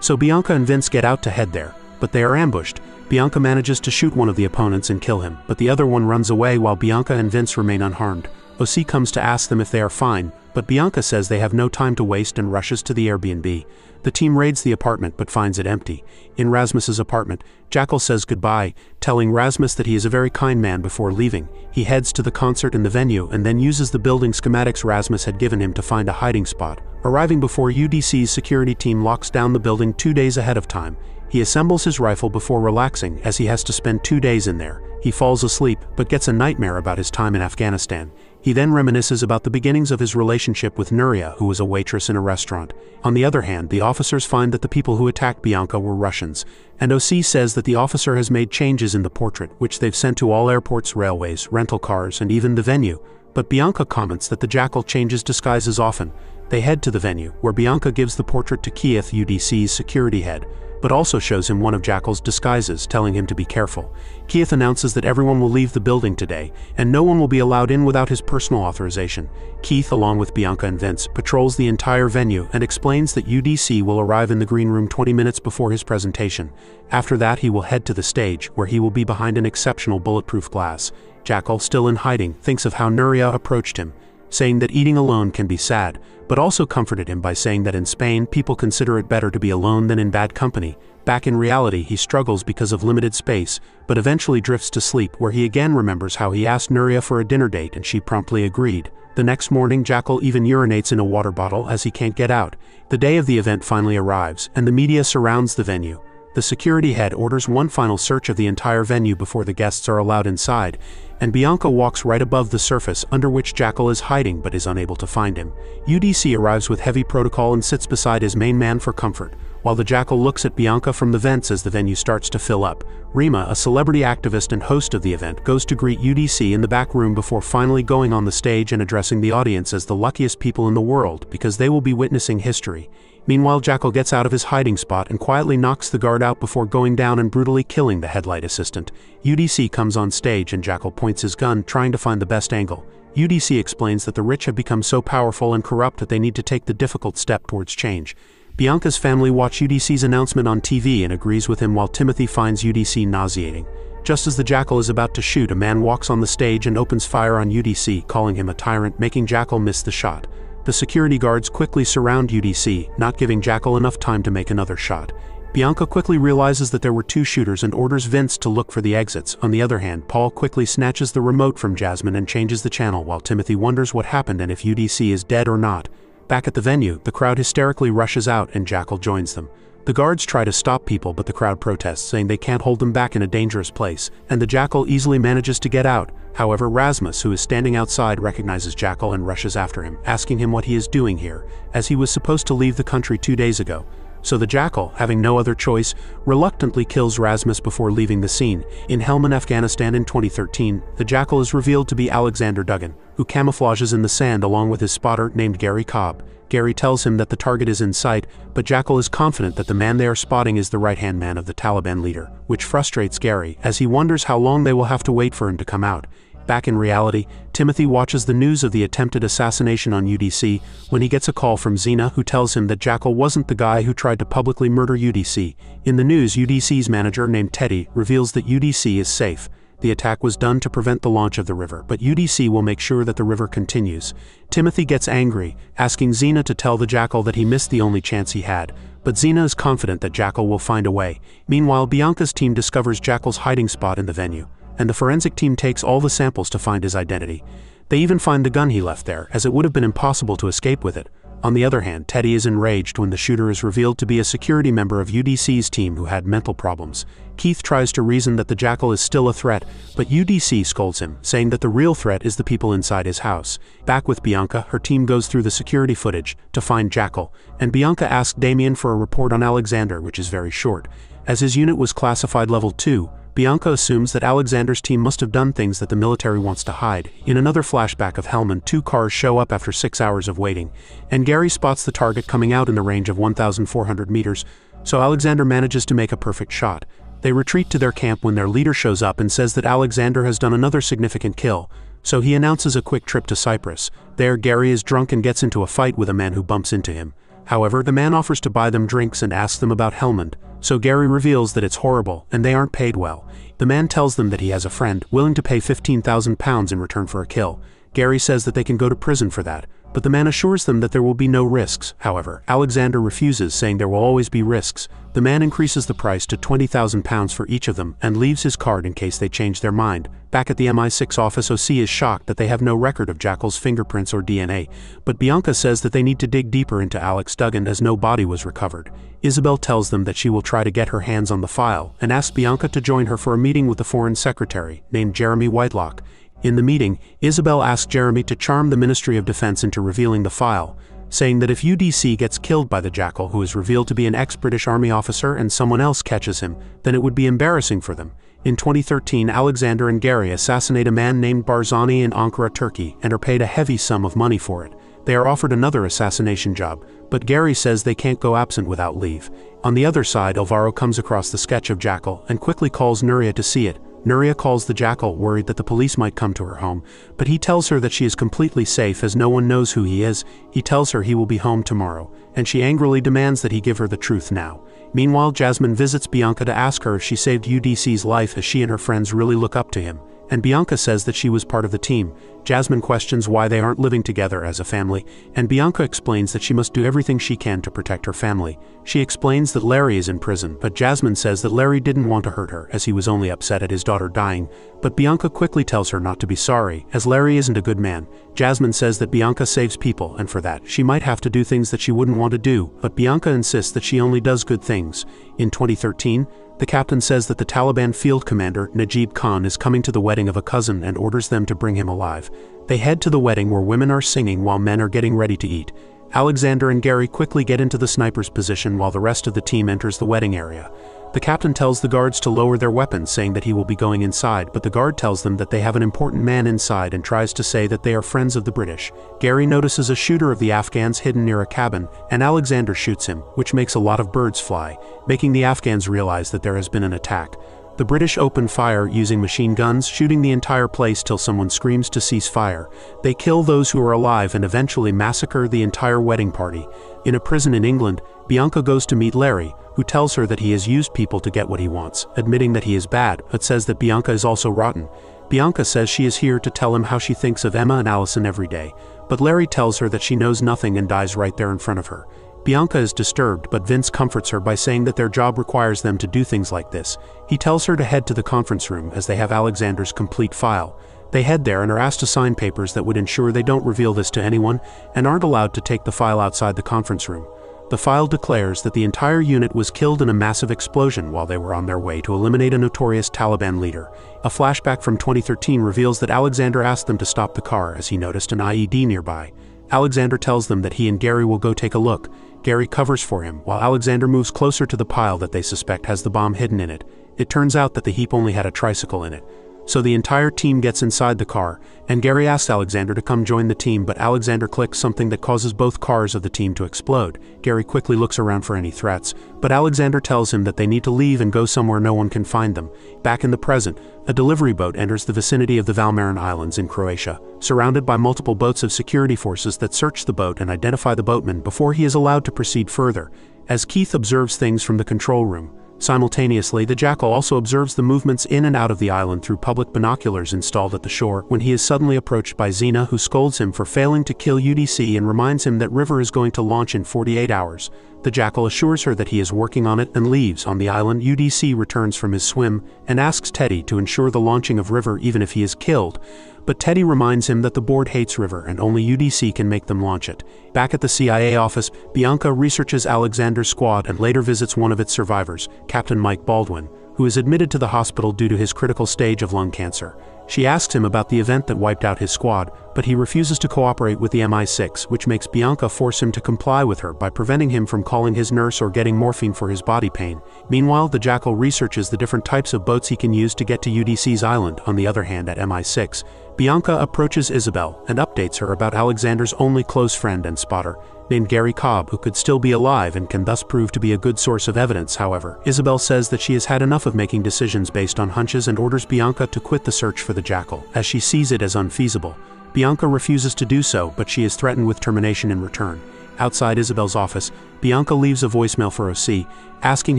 So Bianca and Vince get out to head there, but they are ambushed. Bianca manages to shoot one of the opponents and kill him, but the other one runs away while Bianca and Vince remain unharmed. OC comes to ask them if they are fine, but Bianca says they have no time to waste and rushes to the Airbnb. The team raids the apartment but finds it empty. In Rasmus's apartment, Jackal says goodbye, telling Rasmus that he is a very kind man before leaving. He heads to the concert in the venue and then uses the building schematics Rasmus had given him to find a hiding spot. Arriving before UDC's security team locks down the building 2 days ahead of time, He assembles his rifle before relaxing, as he has to spend 2 days in there. He falls asleep, but gets a nightmare about his time in Afghanistan. He then reminisces about the beginnings of his relationship with Nuria, who was a waitress in a restaurant. On the other hand, the officers find that the people who attacked Bianca were Russians, and OC says that the officer has made changes in the portrait, which they've sent to all airports, railways, rental cars, and even the venue. But Bianca comments that the Jackal changes disguises often. They head to the venue, where Bianca gives the portrait to Keith, UDC's security head, but also shows him one of Jackal's disguises, telling him to be careful. Keith announces that everyone will leave the building today, and no one will be allowed in without his personal authorization. Keith, along with Bianca and Vince, patrols the entire venue and explains that UDC will arrive in the green room 20 minutes before his presentation. After that, he will head to the stage, where he will be behind an exceptional bulletproof glass. Jackal, still in hiding, thinks of how Nuria approached him, saying that eating alone can be sad, but also comforted him by saying that in Spain people consider it better to be alone than in bad company. Back in reality, he struggles because of limited space, but eventually drifts to sleep, where he again remembers how he asked Nuria for a dinner date and she promptly agreed. The next morning, Jackal even urinates in a water bottle as he can't get out. The day of the event finally arrives, and the media surrounds the venue. The security head orders one final search of the entire venue before the guests are allowed inside, and Bianca walks right above the surface under which Jackal is hiding but is unable to find him. UDC arrives with heavy protocol and sits beside his main man for comfort, while the Jackal looks at Bianca from the vents as the venue starts to fill up. Rima, a celebrity activist and host of the event, goes to greet UDC in the back room before finally going on the stage and addressing the audience as the luckiest people in the world because they will be witnessing history. Meanwhile, Jackal gets out of his hiding spot and quietly knocks the guard out before going down and brutally killing the headlight assistant. UDC comes on stage and Jackal points his gun, trying to find the best angle. UDC explains that the rich have become so powerful and corrupt that they need to take the difficult step towards change. Bianca's family watch UDC's announcement on TV and agrees with him, while Timothy finds UDC nauseating. Just as the Jackal is about to shoot, a man walks on the stage and opens fire on UDC, calling him a tyrant, making Jackal miss the shot. The security guards quickly surround UDC, not giving Jackal enough time to make another shot. Bianca quickly realizes that there were two shooters and orders Vince to look for the exits. On the other hand, Paul quickly snatches the remote from Jasmine and changes the channel, while Timothy wonders what happened and if UDC is dead or not. Back at the venue, the crowd hysterically rushes out and Jackal joins them. The guards try to stop people, but the crowd protests, saying they can't hold them back in a dangerous place, and the Jackal easily manages to get out. However, Rasmus, who is standing outside, recognizes Jackal and rushes after him, asking him what he is doing here, as he was supposed to leave the country 2 days ago. So the Jackal, having no other choice, reluctantly kills Rasmus before leaving the scene. In Helmand, Afghanistan in 2013, the Jackal is revealed to be Alexander Duggan, who camouflages in the sand along with his spotter named Gary Cobb. Gary tells him that the target is in sight, but Jackal is confident that the man they are spotting is the right-hand man of the Taliban leader, which frustrates Gary, as he wonders how long they will have to wait for him to come out. Back in reality, Timothy watches the news of the attempted assassination on UDC when he gets a call from Xena, who tells him that Jackal wasn't the guy who tried to publicly murder UDC. In the news, UDC's manager named Teddy reveals that UDC is safe. The attack was done to prevent the launch of the river, but UDC will make sure that the river continues. Timothy gets angry, asking Xena to tell the Jackal that he missed the only chance he had, but Xena is confident that Jackal will find a way. Meanwhile, Bianca's team discovers Jackal's hiding spot in the venue, and the forensic team takes all the samples to find his identity. They even find the gun he left there, as it would have been impossible to escape with it. On the other hand, Teddy is enraged when the shooter is revealed to be a security member of UDC's team who had mental problems. Keith tries to reason that the Jackal is still a threat, but UDC scolds him, saying that the real threat is the people inside his house. Back with Bianca, her team goes through the security footage to find Jackal, and Bianca asks Damien for a report on Alexander, which is very short. As his unit was classified level 2, Bianca assumes that Alexander's team must have done things that the military wants to hide. In another flashback of Helmand, 2 cars show up after 6 hours of waiting, and Gary spots the target coming out in the range of 1,400 meters, so Alexander manages to make a perfect shot. They retreat to their camp when their leader shows up and says that Alexander has done another significant kill, so he announces a quick trip to Cyprus. There, Gary is drunk and gets into a fight with a man who bumps into him. However, the man offers to buy them drinks and asks them about Helmand, so Gary reveals that it's horrible and they aren't paid well. The man tells them that he has a friend willing to pay £15,000 in return for a kill. Gary says that they can go to prison for that, but the man assures them that there will be no risks. However, Alexander refuses, saying there will always be risks. The man increases the price to £20,000 for each of them and leaves his card in case they change their mind. Back at the MI6 office, OC is shocked that they have no record of Jackal's fingerprints or DNA, but Bianca says that they need to dig deeper into Alex Duggan as no body was recovered. Isabel tells them that she will try to get her hands on the file and asks Bianca to join her for a meeting with the Foreign Secretary, named Jeremy Whitelock. In the meeting, Isabel asks Jeremy to charm the Ministry of Defense into revealing the file, saying that if UDC gets killed by the Jackal, who is revealed to be an ex-British Army officer, and someone else catches him, then it would be embarrassing for them. In 2013, Alexander and Gary assassinate a man named Barzani in Ankara, Turkey, and are paid a heavy sum of money for it. They are offered another assassination job, but Gary says they can't go absent without leave. On the other side, Alvaro comes across the sketch of Jackal and quickly calls Nuria to see it. Nuria calls the Jackal, worried that the police might come to her home, but he tells her that she is completely safe as no one knows who he is. He tells her he will be home tomorrow, and she angrily demands that he give her the truth now. Meanwhile, Jasmine visits Bianca to ask her if she saved UDC's life, as she and her friends really look up to him, and Bianca says that she was part of the team. Jasmine questions why they aren't living together as a family, and Bianca explains that she must do everything she can to protect her family. She explains that Larry is in prison, but Jasmine says that Larry didn't want to hurt her, as he was only upset at his daughter dying, but Bianca quickly tells her not to be sorry, as Larry isn't a good man. Jasmine says that Bianca saves people, and for that, she might have to do things that she wouldn't want to do, but Bianca insists that she only does good things. In 2013, the captain says that the Taliban field commander, Najib Khan, is coming to the wedding of a cousin and orders them to bring him alive. They head to the wedding, where women are singing while men are getting ready to eat. Alexander and Gary quickly get into the sniper's position while the rest of the team enters the wedding area. The captain tells the guards to lower their weapons, saying that he will be going inside, but the guard tells them that they have an important man inside and tries to say that they are friends of the British. Gary notices a shooter of the Afghans hidden near a cabin, and Alexander shoots him, which makes a lot of birds fly, making the Afghans realize that there has been an attack. The British open fire using machine guns, shooting the entire place till someone screams to cease fire. They kill those who are alive and eventually massacre the entire wedding party. In a prison in England, Bianca goes to meet Larry, who tells her that he has used people to get what he wants, admitting that he is bad, but says that Bianca is also rotten. Bianca says she is here to tell him how she thinks of Emma and Allison every day, but Larry tells her that she knows nothing and dies right there in front of her. Bianca is disturbed, but Vince comforts her by saying that their job requires them to do things like this. He tells her to head to the conference room, as they have Alexander's complete file. They head there and are asked to sign papers that would ensure they don't reveal this to anyone, and aren't allowed to take the file outside the conference room. The file declares that the entire unit was killed in a massive explosion while they were on their way to eliminate a notorious Taliban leader. A flashback from 2013 reveals that Alexander asked them to stop the car as he noticed an IED nearby. Alexander tells them that he and Gary will go take a look. Gary covers for him, while Alexander moves closer to the pile that they suspect has the bomb hidden in it. It turns out that the heap only had a tricycle in it. So the entire team gets inside the car, and Gary asks Alexander to come join the team, but Alexander clicks something that causes both cars of the team to explode. Gary quickly looks around for any threats, but Alexander tells him that they need to leave and go somewhere no one can find them. Back in the present, a delivery boat enters the vicinity of the Valmarin Islands in Croatia, surrounded by multiple boats of security forces that search the boat and identify the boatman before he is allowed to proceed further, as Keith observes things from the control room. Simultaneously, the Jackal also observes the movements in and out of the island through public binoculars installed at the shore, when he is suddenly approached by Xena, who scolds him for failing to kill UDC and reminds him that River is going to launch in 48 hours. The Jackal assures her that he is working on it and leaves. On the island, UDC returns from his swim and asks Teddy to ensure the launching of River even if he is killed, but Teddy reminds him that the board hates River and only UDC can make them launch it. Back at the CIA office, Bianca researches Alexander's squad and later visits one of its survivors, Captain Mike Baldwin, who is admitted to the hospital due to his critical stage of lung cancer. She asks him about the event that wiped out his squad, but he refuses to cooperate with the MI6, which makes Bianca force him to comply with her by preventing him from calling his nurse or getting morphine for his body pain. Meanwhile, the Jackal researches the different types of boats he can use to get to UDC's island. On the other hand, at MI6, Bianca approaches Isabel and updates her about Alexander's only close friend and spotter, named Gary Cobb, who could still be alive and can thus prove to be a good source of evidence. However, Isabel says that she has had enough of making decisions based on hunches and orders Bianca to quit the search for the Jackal, as she sees it as unfeasible. Bianca refuses to do so, but she is threatened with termination in return. Outside Isabel's office, Bianca leaves a voicemail for OC, asking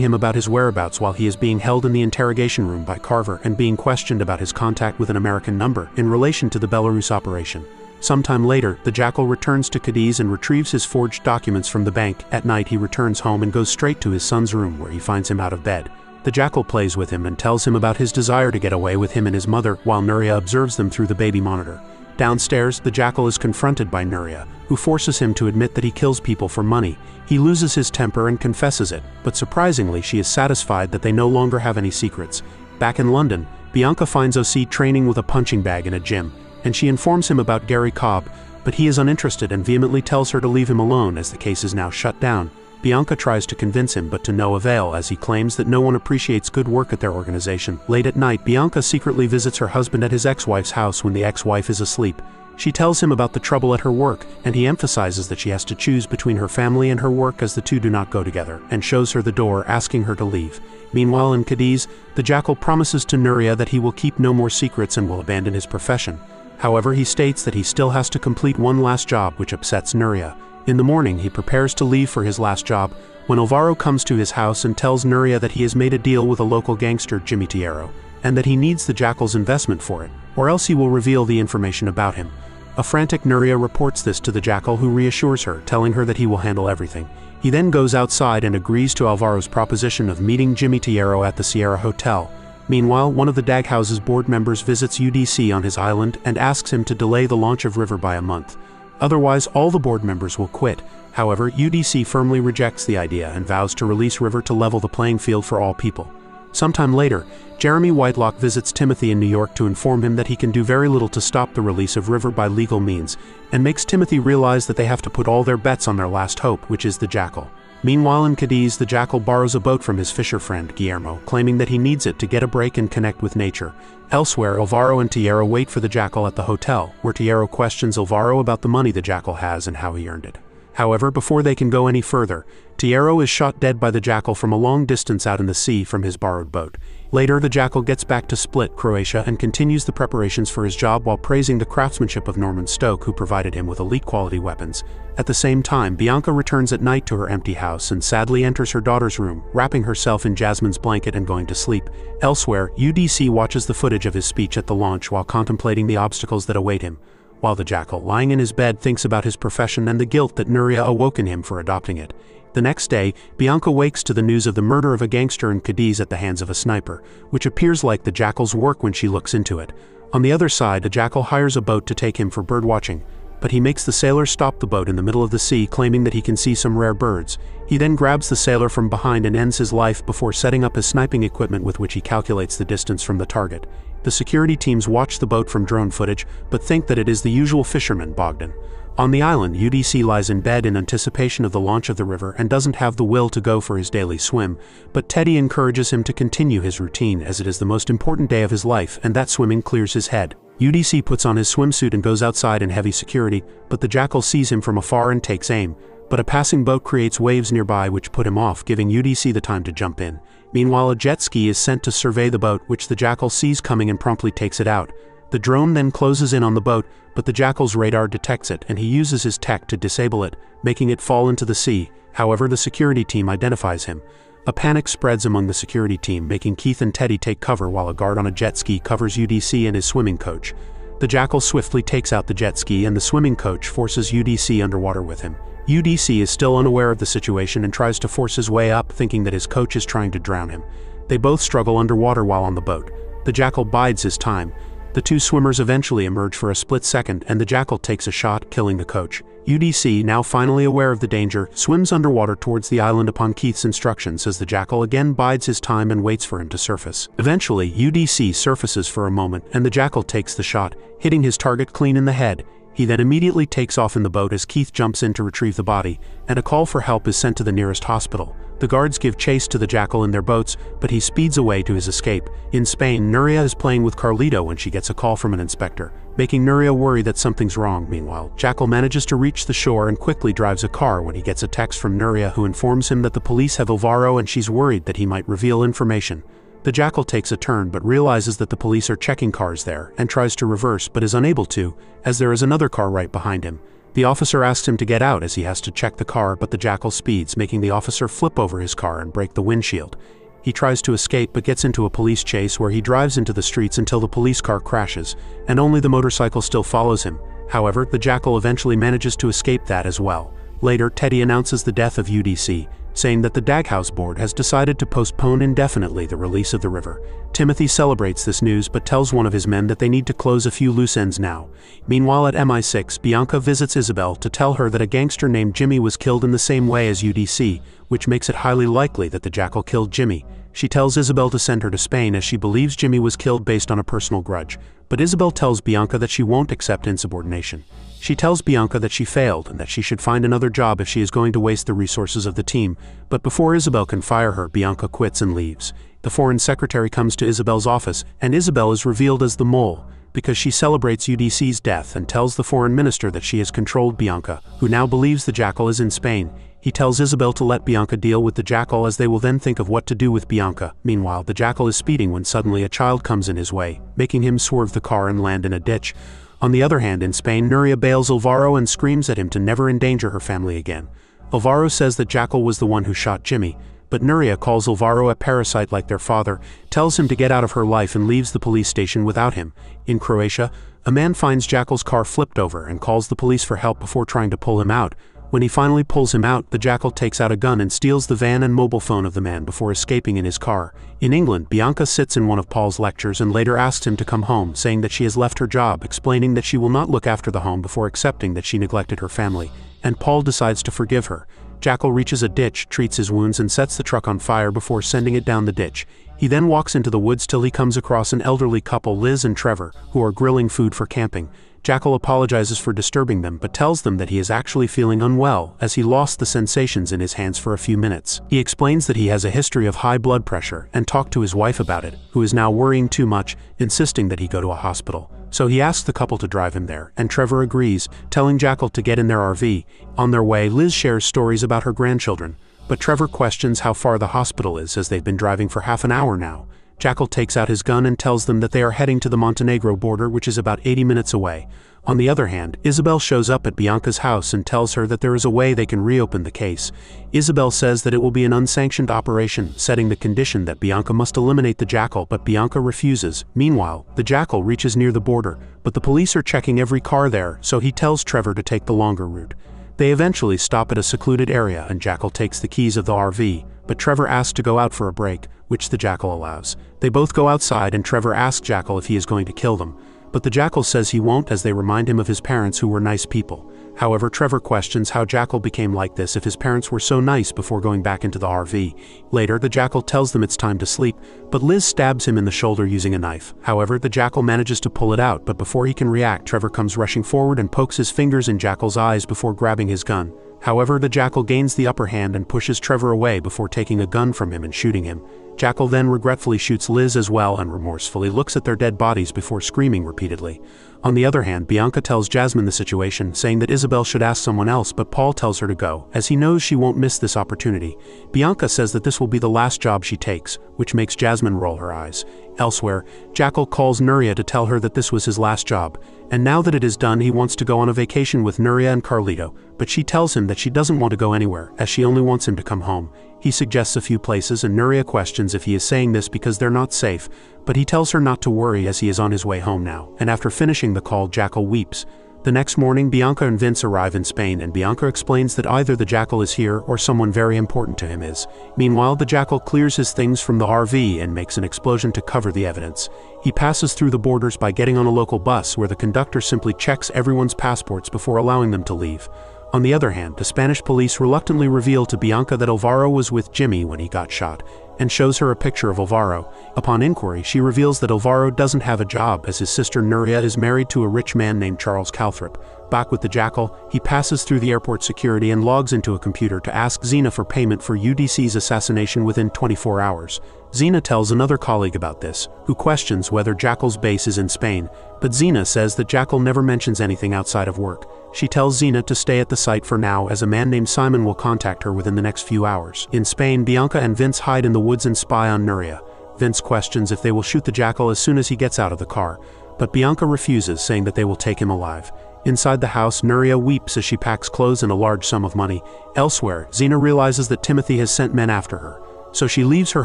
him about his whereabouts while he is being held in the interrogation room by Carver and being questioned about his contact with an American number in relation to the Belarus operation. Sometime later, the Jackal returns to Cadiz and retrieves his forged documents from the bank. At night, he returns home and goes straight to his son's room, where he finds him out of bed. The Jackal plays with him and tells him about his desire to get away with him and his mother, while Nuria observes them through the baby monitor. Downstairs, the Jackal is confronted by Nuria, who forces him to admit that he kills people for money. He loses his temper and confesses it, but surprisingly, she is satisfied that they no longer have any secrets. Back in London, Bianca finds OC training with a punching bag in a gym, and she informs him about Gary Cobb, but he is uninterested and vehemently tells her to leave him alone as the case is now shut down. Bianca tries to convince him, but to no avail, as he claims that no one appreciates good work at their organization. Late at night, Bianca secretly visits her husband at his ex-wife's house when the ex-wife is asleep. She tells him about the trouble at her work, and he emphasizes that she has to choose between her family and her work, as the two do not go together, and shows her the door, asking her to leave. Meanwhile, in Cadiz, the Jackal promises to Nuria that he will keep no more secrets and will abandon his profession. However, he states that he still has to complete one last job, which upsets Nuria. In the morning, he prepares to leave for his last job, when Alvaro comes to his house and tells Nuria that he has made a deal with a local gangster, Jimmy Tiero, and that he needs the Jackal's investment for it, or else he will reveal the information about him. A frantic Nuria reports this to the Jackal, who reassures her, telling her that he will handle everything. He then goes outside and agrees to Alvaro's proposition of meeting Jimmy Tiero at the Sierra Hotel. Meanwhile, one of the Daghouse's board members visits UDC on his island and asks him to delay the launch of River by a month. Otherwise, all the board members will quit. However, UDC firmly rejects the idea and vows to release River to level the playing field for all people. Sometime later, Jeremy Whitelock visits Timothy in New York to inform him that he can do very little to stop the release of River by legal means, and makes Timothy realize that they have to put all their bets on their last hope, which is the Jackal. Meanwhile, in Cadiz, the Jackal borrows a boat from his fisher friend, Guillermo, claiming that he needs it to get a break and connect with nature. Elsewhere, Alvaro and Tiero wait for the Jackal at the hotel, where Tiero questions Alvaro about the money the Jackal has and how he earned it. However, before they can go any further, Tiero is shot dead by the Jackal from a long distance out in the sea from his borrowed boat. Later, the Jackal gets back to Split, Croatia, and continues the preparations for his job while praising the craftsmanship of Norman Stoke, who provided him with elite-quality weapons. At the same time, Bianca returns at night to her empty house and sadly enters her daughter's room, wrapping herself in Jasmine's blanket and going to sleep. Elsewhere, UDC watches the footage of his speech at the launch while contemplating the obstacles that await him, while the Jackal, lying in his bed, thinks about his profession and the guilt that Nuria awoke in him for adopting it. The next day, Bianca wakes to the news of the murder of a gangster in Cadiz at the hands of a sniper, which appears like the Jackal's work when she looks into it. On the other side, the Jackal hires a boat to take him for birdwatching, but he makes the sailor stop the boat in the middle of the sea, claiming that he can see some rare birds. He then grabs the sailor from behind and ends his life before setting up his sniping equipment with which he calculates the distance from the target. The security teams watch the boat from drone footage, but think that it is the usual fisherman, Bogdan. On the island, UDC lies in bed in anticipation of the launch of the River and doesn't have the will to go for his daily swim, but Teddy encourages him to continue his routine as it is the most important day of his life and that swimming clears his head. UDC puts on his swimsuit and goes outside in heavy security, but the Jackal sees him from afar and takes aim. But a passing boat creates waves nearby which put him off, giving UDC the time to jump in. Meanwhile, a jet ski is sent to survey the boat, which the Jackal sees coming and promptly takes it out. The drone then closes in on the boat, but the Jackal's radar detects it and he uses his tech to disable it, making it fall into the sea. However, the security team identifies him. A panic spreads among the security team, making Keith and Teddy take cover while a guard on a jet ski covers UDC and his swimming coach. The Jackal swiftly takes out the jet ski and the swimming coach forces UDC underwater with him. UDC is still unaware of the situation and tries to force his way up, thinking that his coach is trying to drown him. They both struggle underwater while on the boat. The Jackal bides his time. The two swimmers eventually emerge for a split second and the Jackal takes a shot, killing the coach. UDC, now finally aware of the danger, swims underwater towards the island upon Keith's instructions as the Jackal again bides his time and waits for him to surface. Eventually, UDC surfaces for a moment and the Jackal takes the shot, hitting his target clean in the head. He then immediately takes off in the boat as Keith jumps in to retrieve the body, and a call for help is sent to the nearest hospital. The guards give chase to the Jackal in their boats, but he speeds away to his escape. In Spain, Nuria is playing with Carlito when she gets a call from an inspector, making Nuria worry that something's wrong. Meanwhile, Jackal manages to reach the shore and quickly drives a car when he gets a text from Nuria who informs him that the police have Alvaro and she's worried that he might reveal information. The Jackal takes a turn but realizes that the police are checking cars there and tries to reverse but is unable to, as there is another car right behind him. The officer asks him to get out as he has to check the car, but the Jackal speeds, making the officer flip over his car and break the windshield. He tries to escape but gets into a police chase where he drives into the streets until the police car crashes, and only the motorcycle still follows him. However, the Jackal eventually manages to escape that as well. Later, Teddy announces the death of UDC, saying that the Daghouse board has decided to postpone indefinitely the release of the river. Timothy celebrates this news but tells one of his men that they need to close a few loose ends now. Meanwhile at MI6, Bianca visits Isabel to tell her that a gangster named Jimmy was killed in the same way as UDC, which makes it highly likely that the Jackal killed Jimmy. She tells Isabel to send her to Spain as she believes Jimmy was killed based on a personal grudge, but Isabel tells Bianca that she won't accept insubordination. She tells Bianca that she failed and that she should find another job if she is going to waste the resources of the team, but before Isabel can fire her, Bianca quits and leaves. The foreign secretary comes to Isabel's office, and Isabel is revealed as the mole, because she celebrates UDC's death and tells the foreign minister that she has controlled Bianca, who now believes the Jackal is in Spain. He tells Isabel to let Bianca deal with the Jackal as they will then think of what to do with Bianca. Meanwhile, the Jackal is speeding when suddenly a child comes in his way, making him swerve the car and land in a ditch. On the other hand, in Spain, Nuria bails Alvaro and screams at him to never endanger her family again. Alvaro says that Jackal was the one who shot Jimmy, but Nuria calls Alvaro a parasite like their father, tells him to get out of her life and leaves the police station without him. In Croatia, a man finds Jackal's car flipped over and calls the police for help before trying to pull him out. When he finally pulls him out, the Jackal takes out a gun and steals the van and mobile phone of the man before escaping in his car. In England, Bianca sits in one of Paul's lectures and later asks him to come home, saying that she has left her job, explaining that she will not look after the home before accepting that she neglected her family, and Paul decides to forgive her. Jackal reaches a ditch, treats his wounds and sets the truck on fire before sending it down the ditch. He then walks into the woods till he comes across an elderly couple, Liz and Trevor, who are grilling food for camping. Jackal apologizes for disturbing them but tells them that he is actually feeling unwell as he lost the sensations in his hands for a few minutes. He explains that he has a history of high blood pressure and talked to his wife about it, who is now worrying too much, insisting that he go to a hospital. So he asks the couple to drive him there, and Trevor agrees, telling Jackal to get in their RV. On their way, Liz shares stories about her grandchildren, but Trevor questions how far the hospital is as they've been driving for half an hour now. Jackal takes out his gun and tells them that they are heading to the Montenegro border, which is about 80 minutes away. On the other hand, Isabel shows up at Bianca's house and tells her that there is a way they can reopen the case. Isabel says that it will be an unsanctioned operation, setting the condition that Bianca must eliminate the Jackal, but Bianca refuses. Meanwhile, the Jackal reaches near the border, but the police are checking every car there, so he tells Trevor to take the longer route. They eventually stop at a secluded area and Jackal takes the keys of the RV, but Trevor asks to go out for a break, which the Jackal allows. They both go outside and Trevor asks Jackal if he is going to kill them, but the Jackal says he won't as they remind him of his parents who were nice people. However, Trevor questions how Jackal became like this if his parents were so nice before going back into the RV. Later, the Jackal tells them it's time to sleep, but Liz stabs him in the shoulder using a knife. However, the Jackal manages to pull it out, but before he can react, Trevor comes rushing forward and pokes his fingers in Jackal's eyes before grabbing his gun. However, the Jackal gains the upper hand and pushes Trevor away before taking a gun from him and shooting him. Jackal then regretfully shoots Liz as well and remorsefully looks at their dead bodies before screaming repeatedly. On the other hand, Bianca tells Jasmine the situation, saying that Isabel should ask someone else, but Paul tells her to go, as he knows she won't miss this opportunity. Bianca says that this will be the last job she takes, which makes Jasmine roll her eyes. Elsewhere, Jackal calls Nuria to tell her that this was his last job, and now that it is done he wants to go on a vacation with Nuria and Carlito, but she tells him that she doesn't want to go anywhere, as she only wants him to come home. He suggests a few places and Nuria questions if he is saying this because they're not safe, but he tells her not to worry as he is on his way home now, and after finishing the call, Jackal weeps. The next morning, Bianca and Vince arrive in Spain and Bianca explains that either the Jackal is here or someone very important to him is. Meanwhile, the Jackal clears his things from the RV and makes an explosion to cover the evidence. He passes through the borders by getting on a local bus where the conductor simply checks everyone's passports before allowing them to leave. On the other hand, the Spanish police reluctantly reveal to Bianca that Alvaro was with Jimmy when he got shot, and shows her a picture of Alvaro. Upon inquiry, she reveals that Alvaro doesn't have a job as his sister Nuria is married to a rich man named Charles Calthrop. Back with the Jackal, he passes through the airport security and logs into a computer to ask Zena for payment for UDC's assassination within 24 hours. Zena tells another colleague about this, who questions whether Jackal's base is in Spain, but Zena says that Jackal never mentions anything outside of work. She tells Zena to stay at the site for now as a man named Simon will contact her within the next few hours. In Spain, Bianca and Vince hide in the woods and spy on Nuria. Vince questions if they will shoot the Jackal as soon as he gets out of the car, but Bianca refuses, saying that they will take him alive. Inside the house, Nuria weeps as she packs clothes and a large sum of money. Elsewhere, Zena realizes that Timothy has sent men after her, so she leaves her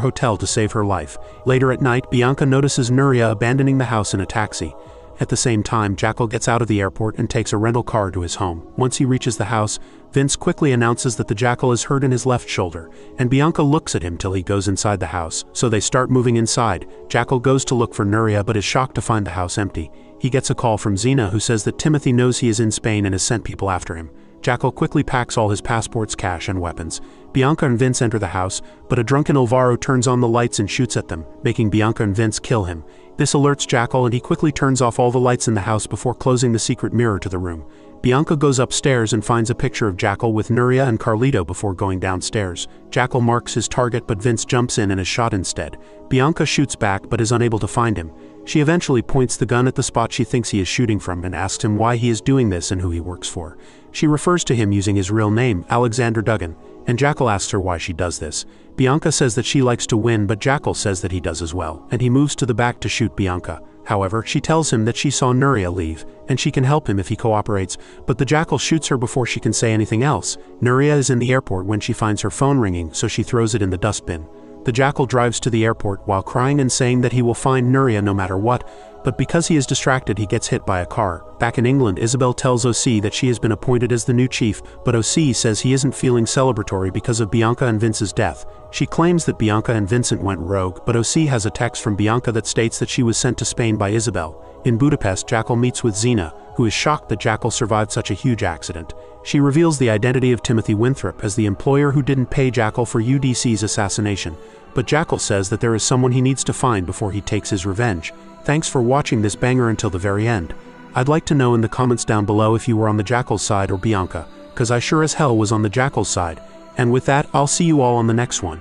hotel to save her life. Later at night, Bianca notices Nuria abandoning the house in a taxi. At the same time, Jackal gets out of the airport and takes a rental car to his home. Once he reaches the house, Vince quickly announces that the Jackal is hurt in his left shoulder, and Bianca looks at him till he goes inside the house. So they start moving inside. Jackal goes to look for Nuria but is shocked to find the house empty. He gets a call from Xena, who says that Timothy knows he is in Spain and has sent people after him. Jackal quickly packs all his passports, cash, and weapons. Bianca and Vince enter the house, but a drunken Alvaro turns on the lights and shoots at them, making Bianca and Vince kill him. This alerts Jackal and he quickly turns off all the lights in the house before closing the secret mirror to the room. Bianca goes upstairs and finds a picture of Jackal with Nuria and Carlito before going downstairs. Jackal marks his target but Vince jumps in and is shot instead. Bianca shoots back but is unable to find him. She eventually points the gun at the spot she thinks he is shooting from and asks him why he is doing this and who he works for. She refers to him using his real name, Alexander Duggan, and Jackal asks her why she does this. Bianca says that she likes to win, but Jackal says that he does as well, and he moves to the back to shoot Bianca. However, she tells him that she saw Nuria leave, and she can help him if he cooperates, but the Jackal shoots her before she can say anything else. Nuria is in the airport when she finds her phone ringing, so she throws it in the dustbin. The Jackal drives to the airport while crying and saying that he will find Nuria no matter what, but because he is distracted he gets hit by a car. Back in England, Isabel tells OC that she has been appointed as the new chief, but OC says he isn't feeling celebratory because of Bianca and Vince's death. She claims that Bianca and Vincent went rogue, but OC has a text from Bianca that states that she was sent to Spain by Isabel. In Budapest, Jackal meets with Xena, who is shocked that Jackal survived such a huge accident. She reveals the identity of Timothy Winthrop as the employer who didn't pay Jackal for UDC's assassination, but Jackal says that there is someone he needs to find before he takes his revenge. Thanks for watching this banger until the very end. I'd like to know in the comments down below if you were on the Jackal's side or Bianca, cause I sure as hell was on the Jackal's side. And with that, I'll see you all on the next one.